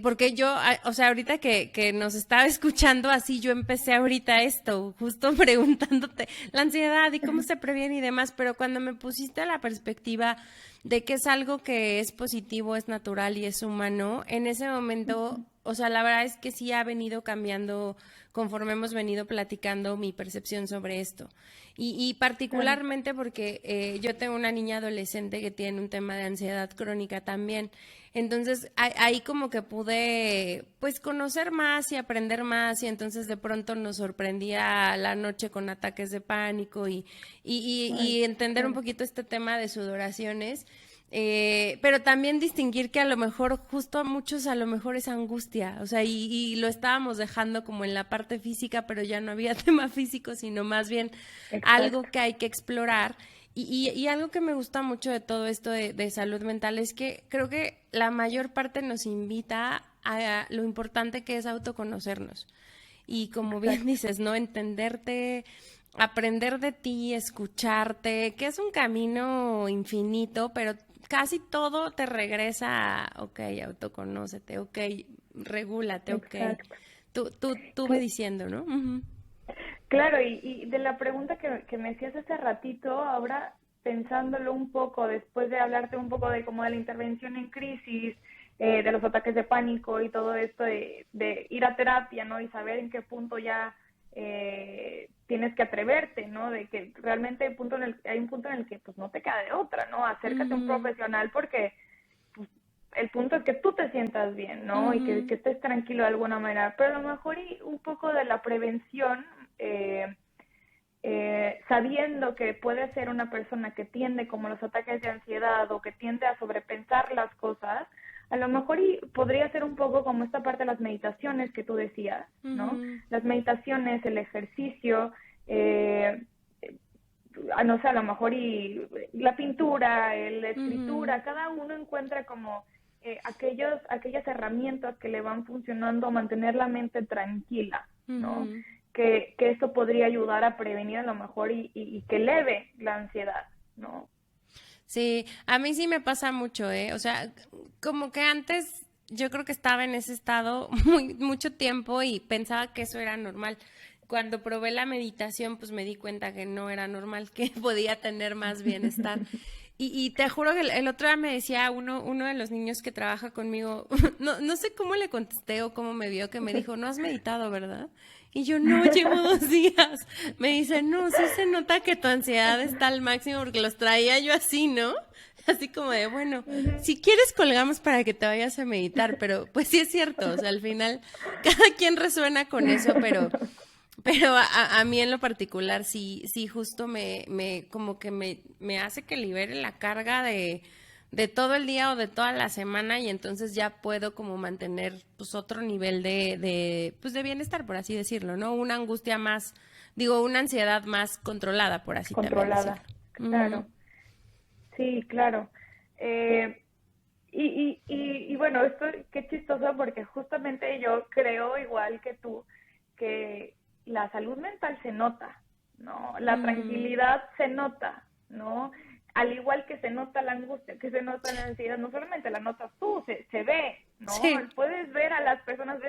Porque yo, o sea, ahorita que nos estaba escuchando así, yo empecé ahorita esto, justo preguntándote la ansiedad y cómo se previene y demás, pero cuando me pusiste a la perspectiva de que es algo que es positivo, es natural y es humano, en ese momento, o sea, la verdad es que sí ha venido cambiando conforme hemos venido platicando mi percepción sobre esto. Y Claro, particularmente porque yo tengo una niña adolescente que tiene un tema de ansiedad crónica también. Entonces ahí como que pude pues conocer más y aprender más y entonces de pronto nos sorprendía la noche con ataques de pánico ay, y entender un claro, poquito este tema de sudoraciones. Pero también distinguir que a lo mejor, justo a muchos, a lo mejor es angustia, o sea, y lo estábamos dejando como en la parte física, pero ya no había tema físico, sino más bien exacto, algo que hay que explorar. Y algo que me gusta mucho de todo esto de salud mental es que creo que la mayor parte nos invita a lo importante que es autoconocernos. Y como bien exacto, dices, ¿no? Entenderte, aprender de ti, escucharte, que es un camino infinito, pero casi todo te regresa a, ok, autoconócete, ok, regúlate, ok. exacto. Tú ve diciendo, ¿no? Ujú. Claro, y de la pregunta que me hacías hace ratito, ahora pensándolo un poco, después de hablarte un poco de como de la intervención en crisis, de los ataques de pánico y todo esto de ir a terapia, ¿no? Y saber en qué punto ya tienes que atreverte, ¿no? De que realmente hay un punto en el que pues no te queda de otra, ¿no? Acércate a un Ujú, profesional porque pues, el punto es que tú te sientas bien, ¿no? Y ujú, que estés tranquilo de alguna manera. Pero a lo mejor y un poco de la prevención, sabiendo que puede ser una persona que tiende como los ataques de ansiedad o que tiende a sobrepensar las cosas, a lo mejor y podría ser un poco como esta parte de las meditaciones que tú decías, ¿no? ujú, Las meditaciones, el ejercicio, eh, no sé, a lo mejor y la pintura, la escritura, cada uno encuentra como aquellas herramientas que le van funcionando a mantener la mente tranquila, ¿no? Que eso podría ayudar a prevenir a lo mejor y que eleve la ansiedad, ¿no? Sí, a mí sí me pasa mucho, ¿eh? O sea, como que antes yo creo que estaba en ese estado mucho tiempo y pensaba que eso era normal. Cuando probé la meditación, pues me di cuenta que no era normal, que podía tener más bienestar. Y te juro que el otro día me decía uno de los niños que trabaja conmigo, no sé cómo le contesté o cómo me vio, que me dijo, no has meditado, ¿verdad? Y yo, no, llevo 2 días. Me dice, no, sí se nota que tu ansiedad está al máximo porque los traía yo así, ¿no? Así como de, bueno, si quieres colgamos para que te vayas a meditar, pero pues sí es cierto, o sea, al final cada quien resuena con eso, pero a mí en lo particular sí justo como que me hace que libere la carga de todo el día o de toda la semana y entonces ya puedo como mantener pues otro nivel pues de bienestar, por así decirlo, ¿no? Una angustia más, digo, una ansiedad más controlada, por así también decirlo. Controlada, claro. Sí, claro. Y bueno, esto qué chistoso porque justamente yo creo igual que tú que la salud mental se nota, ¿no? La tranquilidad se nota, ¿no? Al igual que se nota la angustia, que se nota la ansiedad, no solamente la notas tú, se ve, ¿no? Sí. Puedes ver a las personas,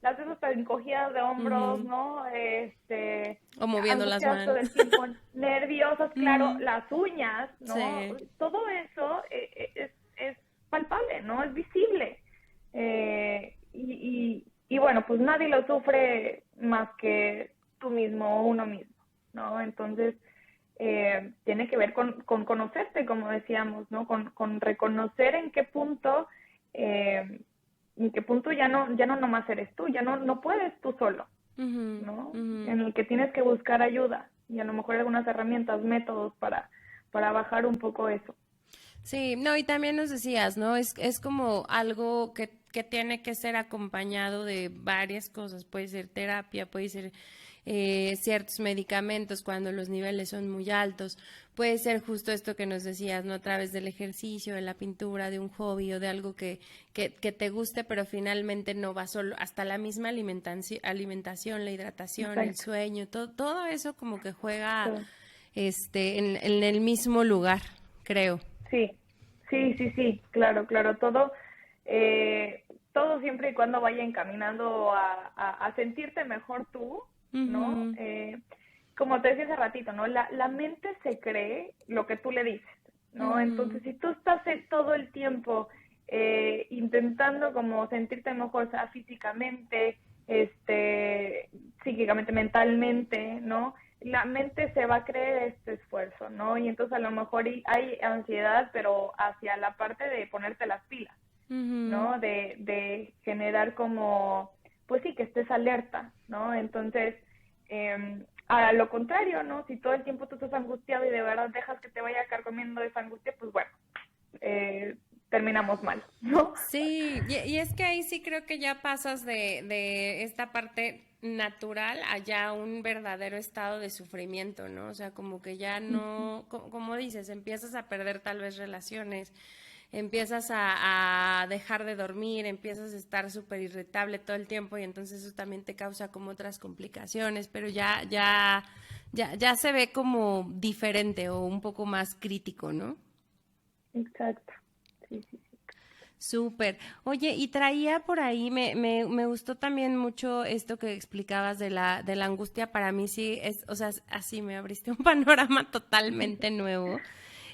las ves hasta encogidas de hombros, ¿no? O moviendo las Angustiadas todo manos. el tiempo, nerviosas, claro, las uñas, ¿no? Sí. Todo eso es palpable, ¿no? Es visible. Y bueno, pues nadie lo sufre más que tú mismo o uno mismo, ¿no? Entonces, tiene que ver con conocerte, como decíamos, ¿no? Con reconocer en qué punto ya no nomás eres tú, ya no puedes tú solo, ¿no? En el que tienes que buscar ayuda y a lo mejor algunas herramientas, métodos para bajar un poco eso. Sí, no, y también nos decías, ¿no? Es como algo que tiene que ser acompañado de varias cosas. Puede ser terapia, puede ser ciertos medicamentos cuando los niveles son muy altos. Puede ser justo esto que nos decías, ¿no? A través del ejercicio, de la pintura, de un hobby o de algo que te guste, pero finalmente no va solo, hasta la misma alimentación, la hidratación, el Exacto. sueño, todo eso como que juega Todo. en el mismo lugar, creo. Sí, sí, claro, todo siempre y cuando vaya encaminando a sentirte mejor tú, ¿no? Ujú. Como te decía hace ratito, ¿no? La mente se cree lo que tú le dices, ¿no? Ujú. Entonces, si tú estás todo el tiempo intentando como sentirte mejor, o sea, físicamente, psíquicamente, mentalmente, ¿no? La mente se va a creer este esfuerzo, ¿no? Y entonces a lo mejor hay ansiedad, pero hacia la parte de ponerte las pilas, Ujú. ¿no? De generar como, pues sí, que estés alerta, ¿no? Entonces, a lo contrario, ¿no? Si todo el tiempo tú estás angustiado y de verdad dejas que te vaya carcomiendo esa angustia, pues bueno, terminamos mal, ¿no? Sí, y es que ahí sí creo que ya pasas de esta parte natural a ya un verdadero estado de sufrimiento, ¿no? O sea, como que ya no, como dices, empiezas a perder tal vez relaciones, empiezas a dejar de dormir, empiezas a estar súper irritable todo el tiempo y entonces eso también te causa como otras complicaciones, pero ya se ve como diferente o un poco más crítico, ¿no? Exacto, sí, sí, sí. Súper. Oye, y traía por ahí, me gustó también mucho esto que explicabas de la angustia. Para mí sí es, o sea, así me abriste un panorama totalmente nuevo.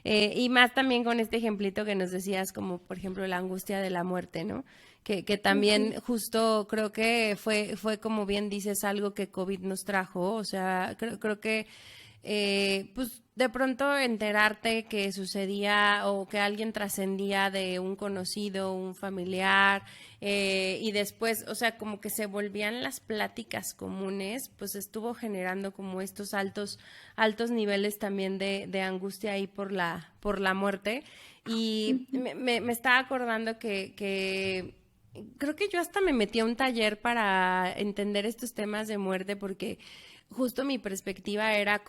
Y más también con este ejemplito que nos decías, como por ejemplo la angustia de la muerte, ¿no? Que también justo creo que fue como bien dices, algo que COVID nos trajo. O sea, creo que pues de pronto enterarte que sucedía o que alguien trascendía de un conocido, un familiar, y después, o sea, como que se volvían las pláticas comunes, pues estuvo generando como estos altos niveles también de angustia ahí por la muerte. Y me estaba acordando que creo que yo hasta me metí a un taller para entender estos temas de muerte porque justo mi perspectiva era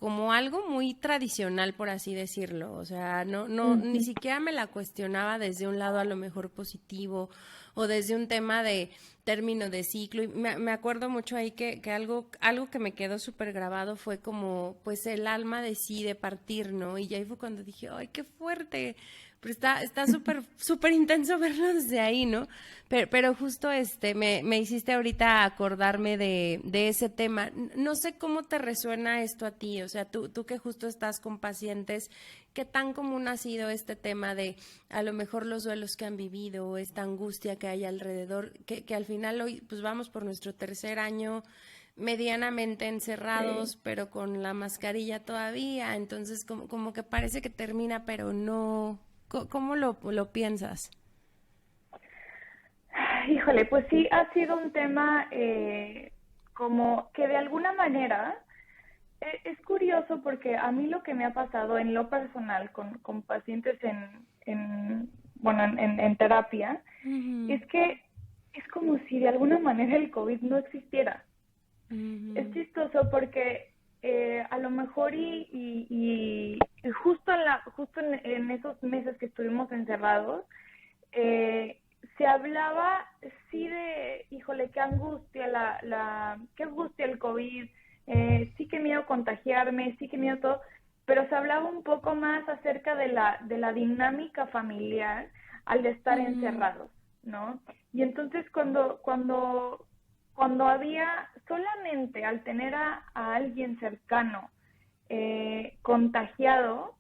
como algo muy tradicional, por así decirlo. O sea, no, ni siquiera me la cuestionaba desde un lado a lo mejor positivo o desde un tema de término de ciclo. Y me acuerdo mucho ahí que algo que me quedó súper grabado fue como, pues el alma decide partir, ¿no? Y ahí fue cuando dije, ¡ay, qué fuerte! Pero está súper intenso verlo desde ahí, ¿no? Pero justo me hiciste ahorita acordarme de ese tema. No sé cómo te resuena esto a ti, o sea, tú que justo estás con pacientes, ¿qué tan común ha sido este tema de a lo mejor los duelos que han vivido, esta angustia que hay alrededor, que al final hoy pues vamos por nuestro tercer año medianamente encerrados, pero con la mascarilla todavía, entonces como que parece que termina, pero no. ¿Cómo lo piensas? Híjole, pues sí, ha sido un tema como que de alguna manera es curioso porque a mí lo que me ha pasado en lo personal con pacientes en terapia Uh-huh. es que es como si de alguna manera el COVID no existiera. Es Uh-huh. chistoso porque a lo mejor y justo en esos meses que estuvimos encerrados, eh, se hablaba sí de, híjole, qué angustia el COVID, sí que miedo contagiarme, sí que miedo todo, pero se hablaba un poco más acerca de la dinámica familiar al de estar Uh-huh. encerrados, ¿no? Y entonces cuando había solamente al tener a alguien cercano contagiado,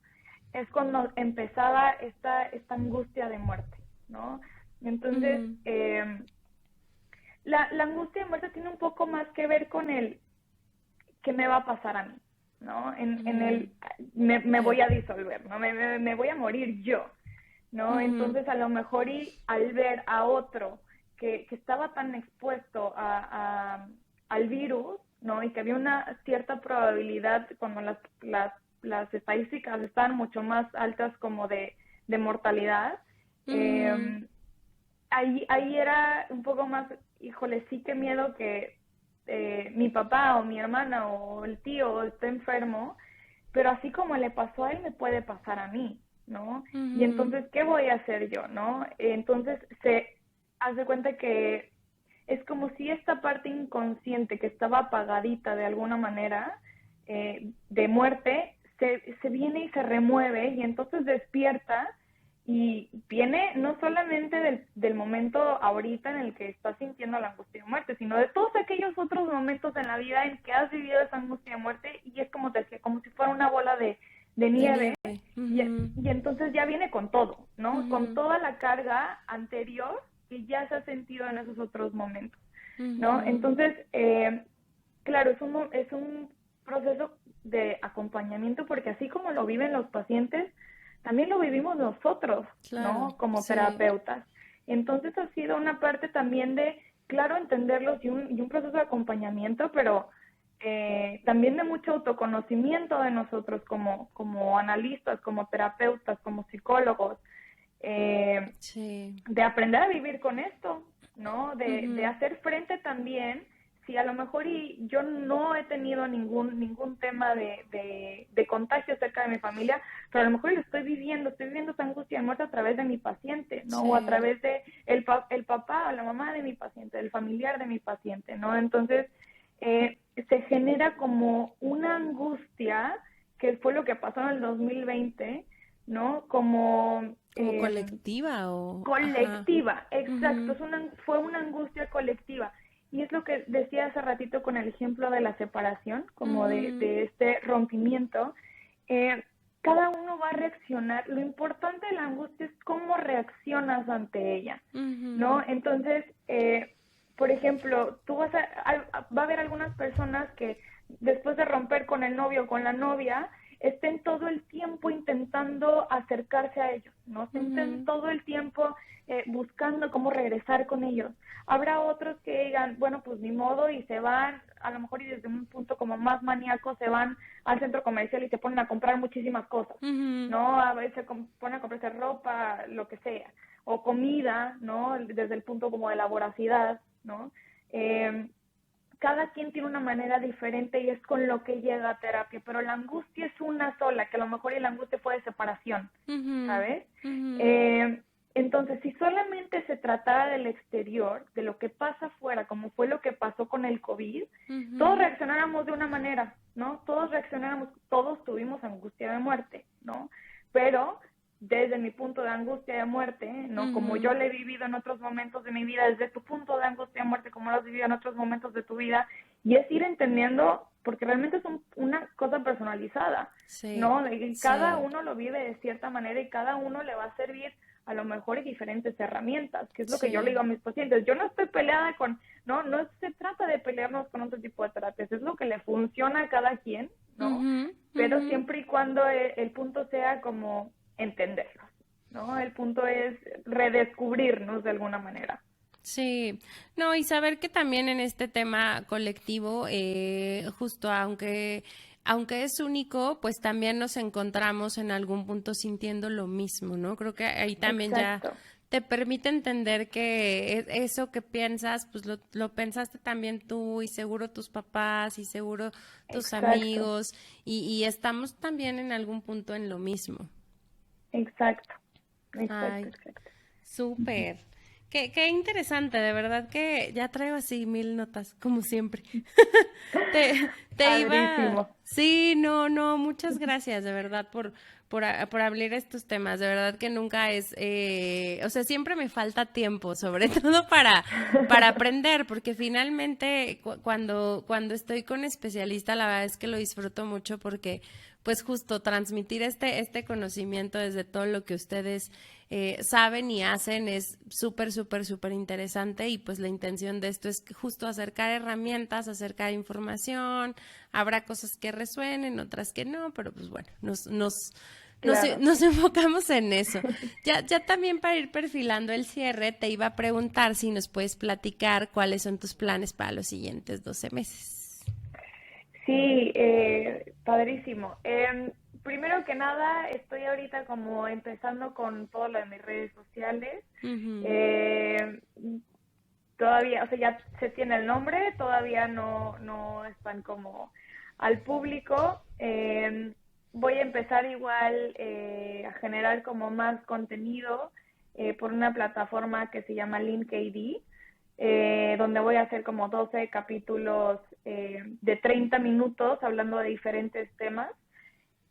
es cuando empezaba esta angustia de muerte, ¿no? Entonces, Uh-huh. la angustia de muerte tiene un poco más que ver con el qué me va a pasar a mí, ¿no? En Uh-huh. el me Sí. voy a disolver, ¿no? Me voy a morir yo, ¿no? Uh-huh. Entonces, a lo mejor y al ver a otro que estaba tan expuesto al virus, ¿no? Y que había una cierta probabilidad cuando las estadísticas estaban mucho más altas como de mortalidad, Uh-huh. ahí era un poco más, híjole, sí que miedo que mi papá o mi hermana o el tío esté enfermo, pero así como le pasó a él, me puede pasar a mí, ¿no? Y Uh-huh. entonces, ¿qué voy a hacer yo, no? Entonces, se hace cuenta que es como si esta parte inconsciente que estaba apagadita de alguna manera, de muerte, se viene y se remueve y entonces despierta y viene no solamente del momento ahorita en el que estás sintiendo la angustia de muerte, sino de todos aquellos otros momentos en la vida en que has vivido esa angustia de muerte y es como te decía, como si fuera una bola de De nieve nieve. y entonces ya viene con todo, ¿no? Con Uh-huh. toda la carga anterior que ya se ha sentido en esos otros momentos, ¿no? Uh-huh. Entonces, claro, es un proceso de acompañamiento porque así como lo viven los pacientes, también lo vivimos nosotros, Claro, ¿no? Como sí. terapeutas. Entonces ha sido una parte también de, claro, entenderlos y un proceso de acompañamiento, pero también de mucho autoconocimiento de nosotros como analistas, como terapeutas, como psicólogos, eh, Sí. de aprender a vivir con esto, ¿no? De Uh-huh. hacer frente también, si a lo mejor y yo no he tenido ningún tema de contagio cerca de mi familia, pero a lo mejor lo estoy viviendo esa angustia de muerte a través de mi paciente, ¿no? O a Sí. través de el papá o la mamá de mi paciente, el familiar de mi paciente, ¿no? Entonces, se genera como una angustia, que fue lo que pasó en el 2020, ¿no? Como Como colectiva o... Ajá. colectiva, exacto, Uh-huh. fue una angustia colectiva. Y es lo que decía hace ratito con el ejemplo de la separación, como Uh-huh. de este rompimiento. Eh, Cada uno va a reaccionar. Lo importante de la angustia es cómo reaccionas ante ella, ¿no? Uh-huh. Entonces, por ejemplo, va a haber algunas personas que después de romper con el novio o con la novia, estén todo el tiempo intentando acercarse a ellos, ¿no? Estén Uh-huh. todo el tiempo buscando cómo regresar con ellos. Habrá otros que digan, bueno, pues ni modo, y se van, a lo mejor y desde un punto como más maníaco, se van al centro comercial y se ponen a comprar muchísimas cosas, Uh-huh. ¿no? A veces se ponen a comprarse ropa, lo que sea, o comida, ¿no? Desde el punto como de la voracidad, ¿no? cada quien tiene una manera diferente y es con lo que llega a terapia, pero la angustia es una sola, que a lo mejor la angustia fue de separación, ¿sabes? Entonces, si solamente se tratara del exterior, de lo que pasa afuera, como fue lo que pasó con el COVID, todos reaccionáramos de una manera, ¿no? Todos tuvimos angustia de muerte, ¿no? Pero desde mi punto de angustia de muerte, ¿no? Como yo lo he vivido en otros momentos de mi vida, desde tu punto de angustia de muerte, como lo has vivido en otros momentos de tu vida, y es ir entendiendo, porque realmente es una cosa personalizada, ¿no? Y cada uno lo vive de cierta manera y cada uno le va a servir a lo mejor diferentes herramientas, que es lo que yo le digo a mis pacientes. Yo no estoy peleada no se trata de pelearnos con otro tipo de terapias, es lo que le funciona a cada quien, ¿no? Pero siempre y cuando el punto sea como entenderlos, ¿no? El punto es redescubrirnos de alguna manera. Sí, no, y saber que también en este tema colectivo, justo aunque es único, pues también nos encontramos en algún punto sintiendo lo mismo, ¿no? Creo que ahí también ya te permite entender que eso que piensas, pues lo pensaste también tú y seguro tus papás y seguro tus amigos y estamos también en algún punto en lo mismo. Exacto. Súper. Qué interesante, de verdad que ya traigo así 1000 notas, como siempre. te iba... Sí, no, muchas gracias, de verdad, por abrir estos temas. De verdad que nunca es... o sea, siempre me falta tiempo, sobre todo para aprender, porque finalmente cuando estoy con especialista, la verdad es que lo disfruto mucho porque pues justo transmitir este conocimiento desde todo lo que ustedes saben y hacen es súper, súper, súper interesante y pues la intención de esto es justo acercar herramientas, acercar información, habrá cosas que resuenen, otras que no, pero pues bueno, nos enfocamos en eso. Ya también para ir perfilando el cierre, te iba a preguntar si nos puedes platicar cuáles son tus planes para los siguientes 12 meses. Sí, padrísimo. Primero que nada, estoy ahorita como empezando con todo lo de mis redes sociales. Todavía, o sea, ya se tiene el nombre, todavía no están como al público. Voy a empezar igual a generar como más contenido por una plataforma que se llama LinkedIn. Donde voy a hacer como 12 capítulos de 30 minutos hablando de diferentes temas.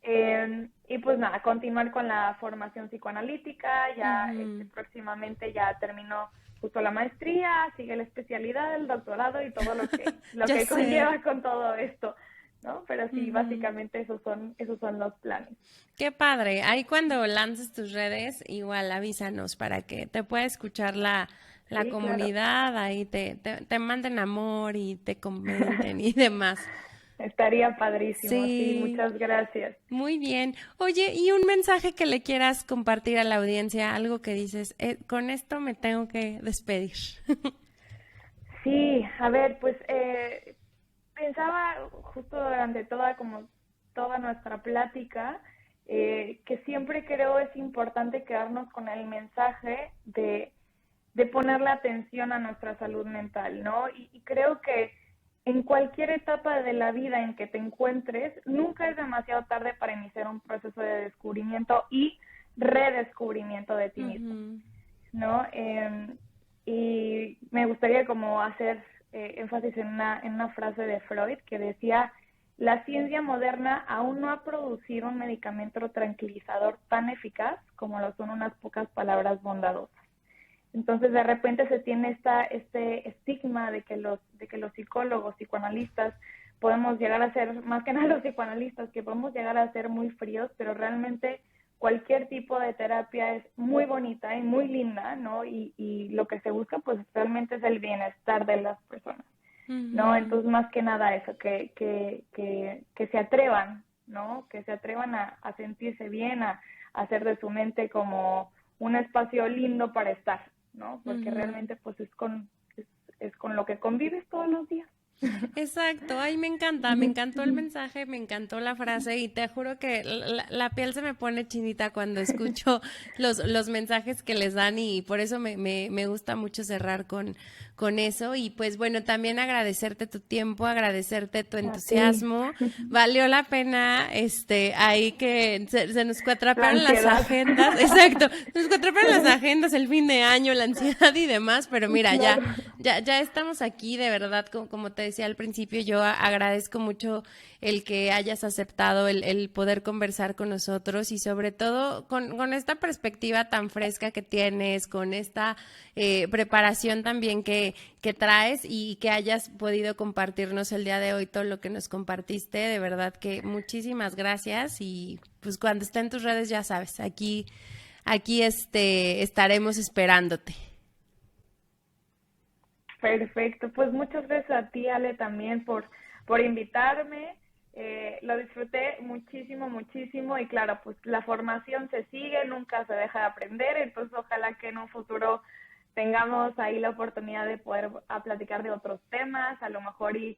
Y pues nada, continuar con la formación psicoanalítica, ya próximamente ya terminó justo la maestría, sigue la especialidad, el doctorado y todo lo que conlleva con todo esto, ¿no? Pero sí, básicamente esos son los planes. Qué padre. Ahí cuando lances tus redes, igual avísanos para que te pueda escuchar la comunidad, claro. Ahí te manden amor y te comenten y demás. Estaría padrísimo, sí, muchas gracias. Muy bien. Oye, ¿y un mensaje que le quieras compartir a la audiencia? Algo que dices, con esto me tengo que despedir. Sí, a ver, pues pensaba justo durante toda nuestra plática que siempre creo es importante quedarnos con el mensaje de ponerle atención a nuestra salud mental, ¿no? Y creo que en cualquier etapa de la vida en que te encuentres, nunca es demasiado tarde para iniciar un proceso de descubrimiento y redescubrimiento de ti mismo, ¿no? Y me gustaría como hacer énfasis en una frase de Freud que decía: la ciencia moderna aún no ha producido un medicamento tranquilizador tan eficaz como lo son unas pocas palabras bondadosas. Entonces, de repente se tiene este estigma de que los psicólogos, psicoanalistas, podemos llegar a ser, más que nada los psicoanalistas, que podemos llegar a ser muy fríos, pero realmente cualquier tipo de terapia es muy bonita y muy linda, ¿no? Y lo que se busca, pues, realmente es el bienestar de las personas, ¿no? Entonces, más que nada eso, que se atrevan, ¿no? Que se atrevan a sentirse bien, a hacer de su mente como un espacio lindo para estar, ¿no? Porque realmente pues es con lo que convives todos los días. Exacto, ay, me encantó el mensaje, me encantó la frase y te juro que la piel se me pone chinita cuando escucho los mensajes que les dan y por eso me gusta mucho cerrar con eso y pues bueno, también agradecerte tu tiempo, agradecerte tu entusiasmo, valió la pena, ahí que se nos cuatrapearon las agendas, exacto, se nos cuatrapearon las agendas, el fin de año, la ansiedad y demás, pero mira, Claro. ya estamos aquí, de verdad, como te decía al principio, yo agradezco mucho el que hayas aceptado el poder conversar con nosotros y sobre todo con esta perspectiva tan fresca que tienes, con esta preparación también que traes y que hayas podido compartirnos el día de hoy todo lo que nos compartiste, de verdad que muchísimas gracias y pues cuando esté en tus redes ya sabes, aquí estaremos esperándote. Perfecto, pues muchas gracias a ti, Ale, también por invitarme. Lo disfruté muchísimo, muchísimo y claro, pues la formación se sigue, nunca se deja de aprender, entonces ojalá que en un futuro tengamos ahí la oportunidad de poder platicar de otros temas, a lo mejor y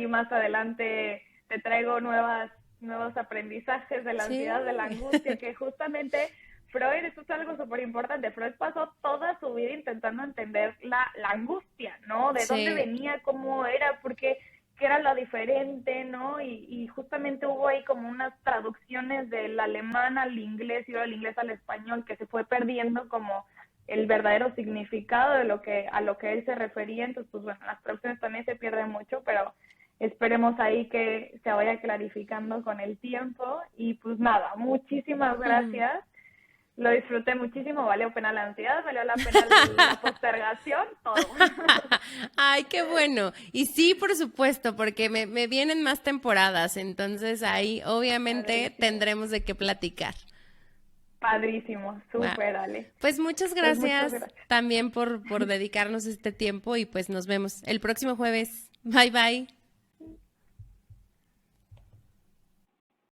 más adelante te traigo nuevos aprendizajes de la ansiedad, de la angustia, que justamente Freud, esto es algo súper importante, Freud pasó toda su vida intentando entender la angustia, ¿no? De dónde venía, cómo era, qué era lo diferente, ¿no? Y justamente hubo ahí como unas traducciones del alemán al inglés y del inglés al español que se fue perdiendo como el verdadero significado de a lo que él se refería, entonces pues bueno, las traducciones también se pierden mucho, pero esperemos ahí que se vaya clarificando con el tiempo y pues nada, muchísimas gracias. Lo disfruté muchísimo, valió pena la ansiedad, valió la pena la postergación, todo. Ay, qué bueno. Y sí, por supuesto, porque me vienen más temporadas, entonces ahí obviamente tendremos de qué platicar. Padrísimo, súper, Ale. Pues muchas gracias, también por dedicarnos este tiempo y pues nos vemos el próximo jueves. Bye, bye.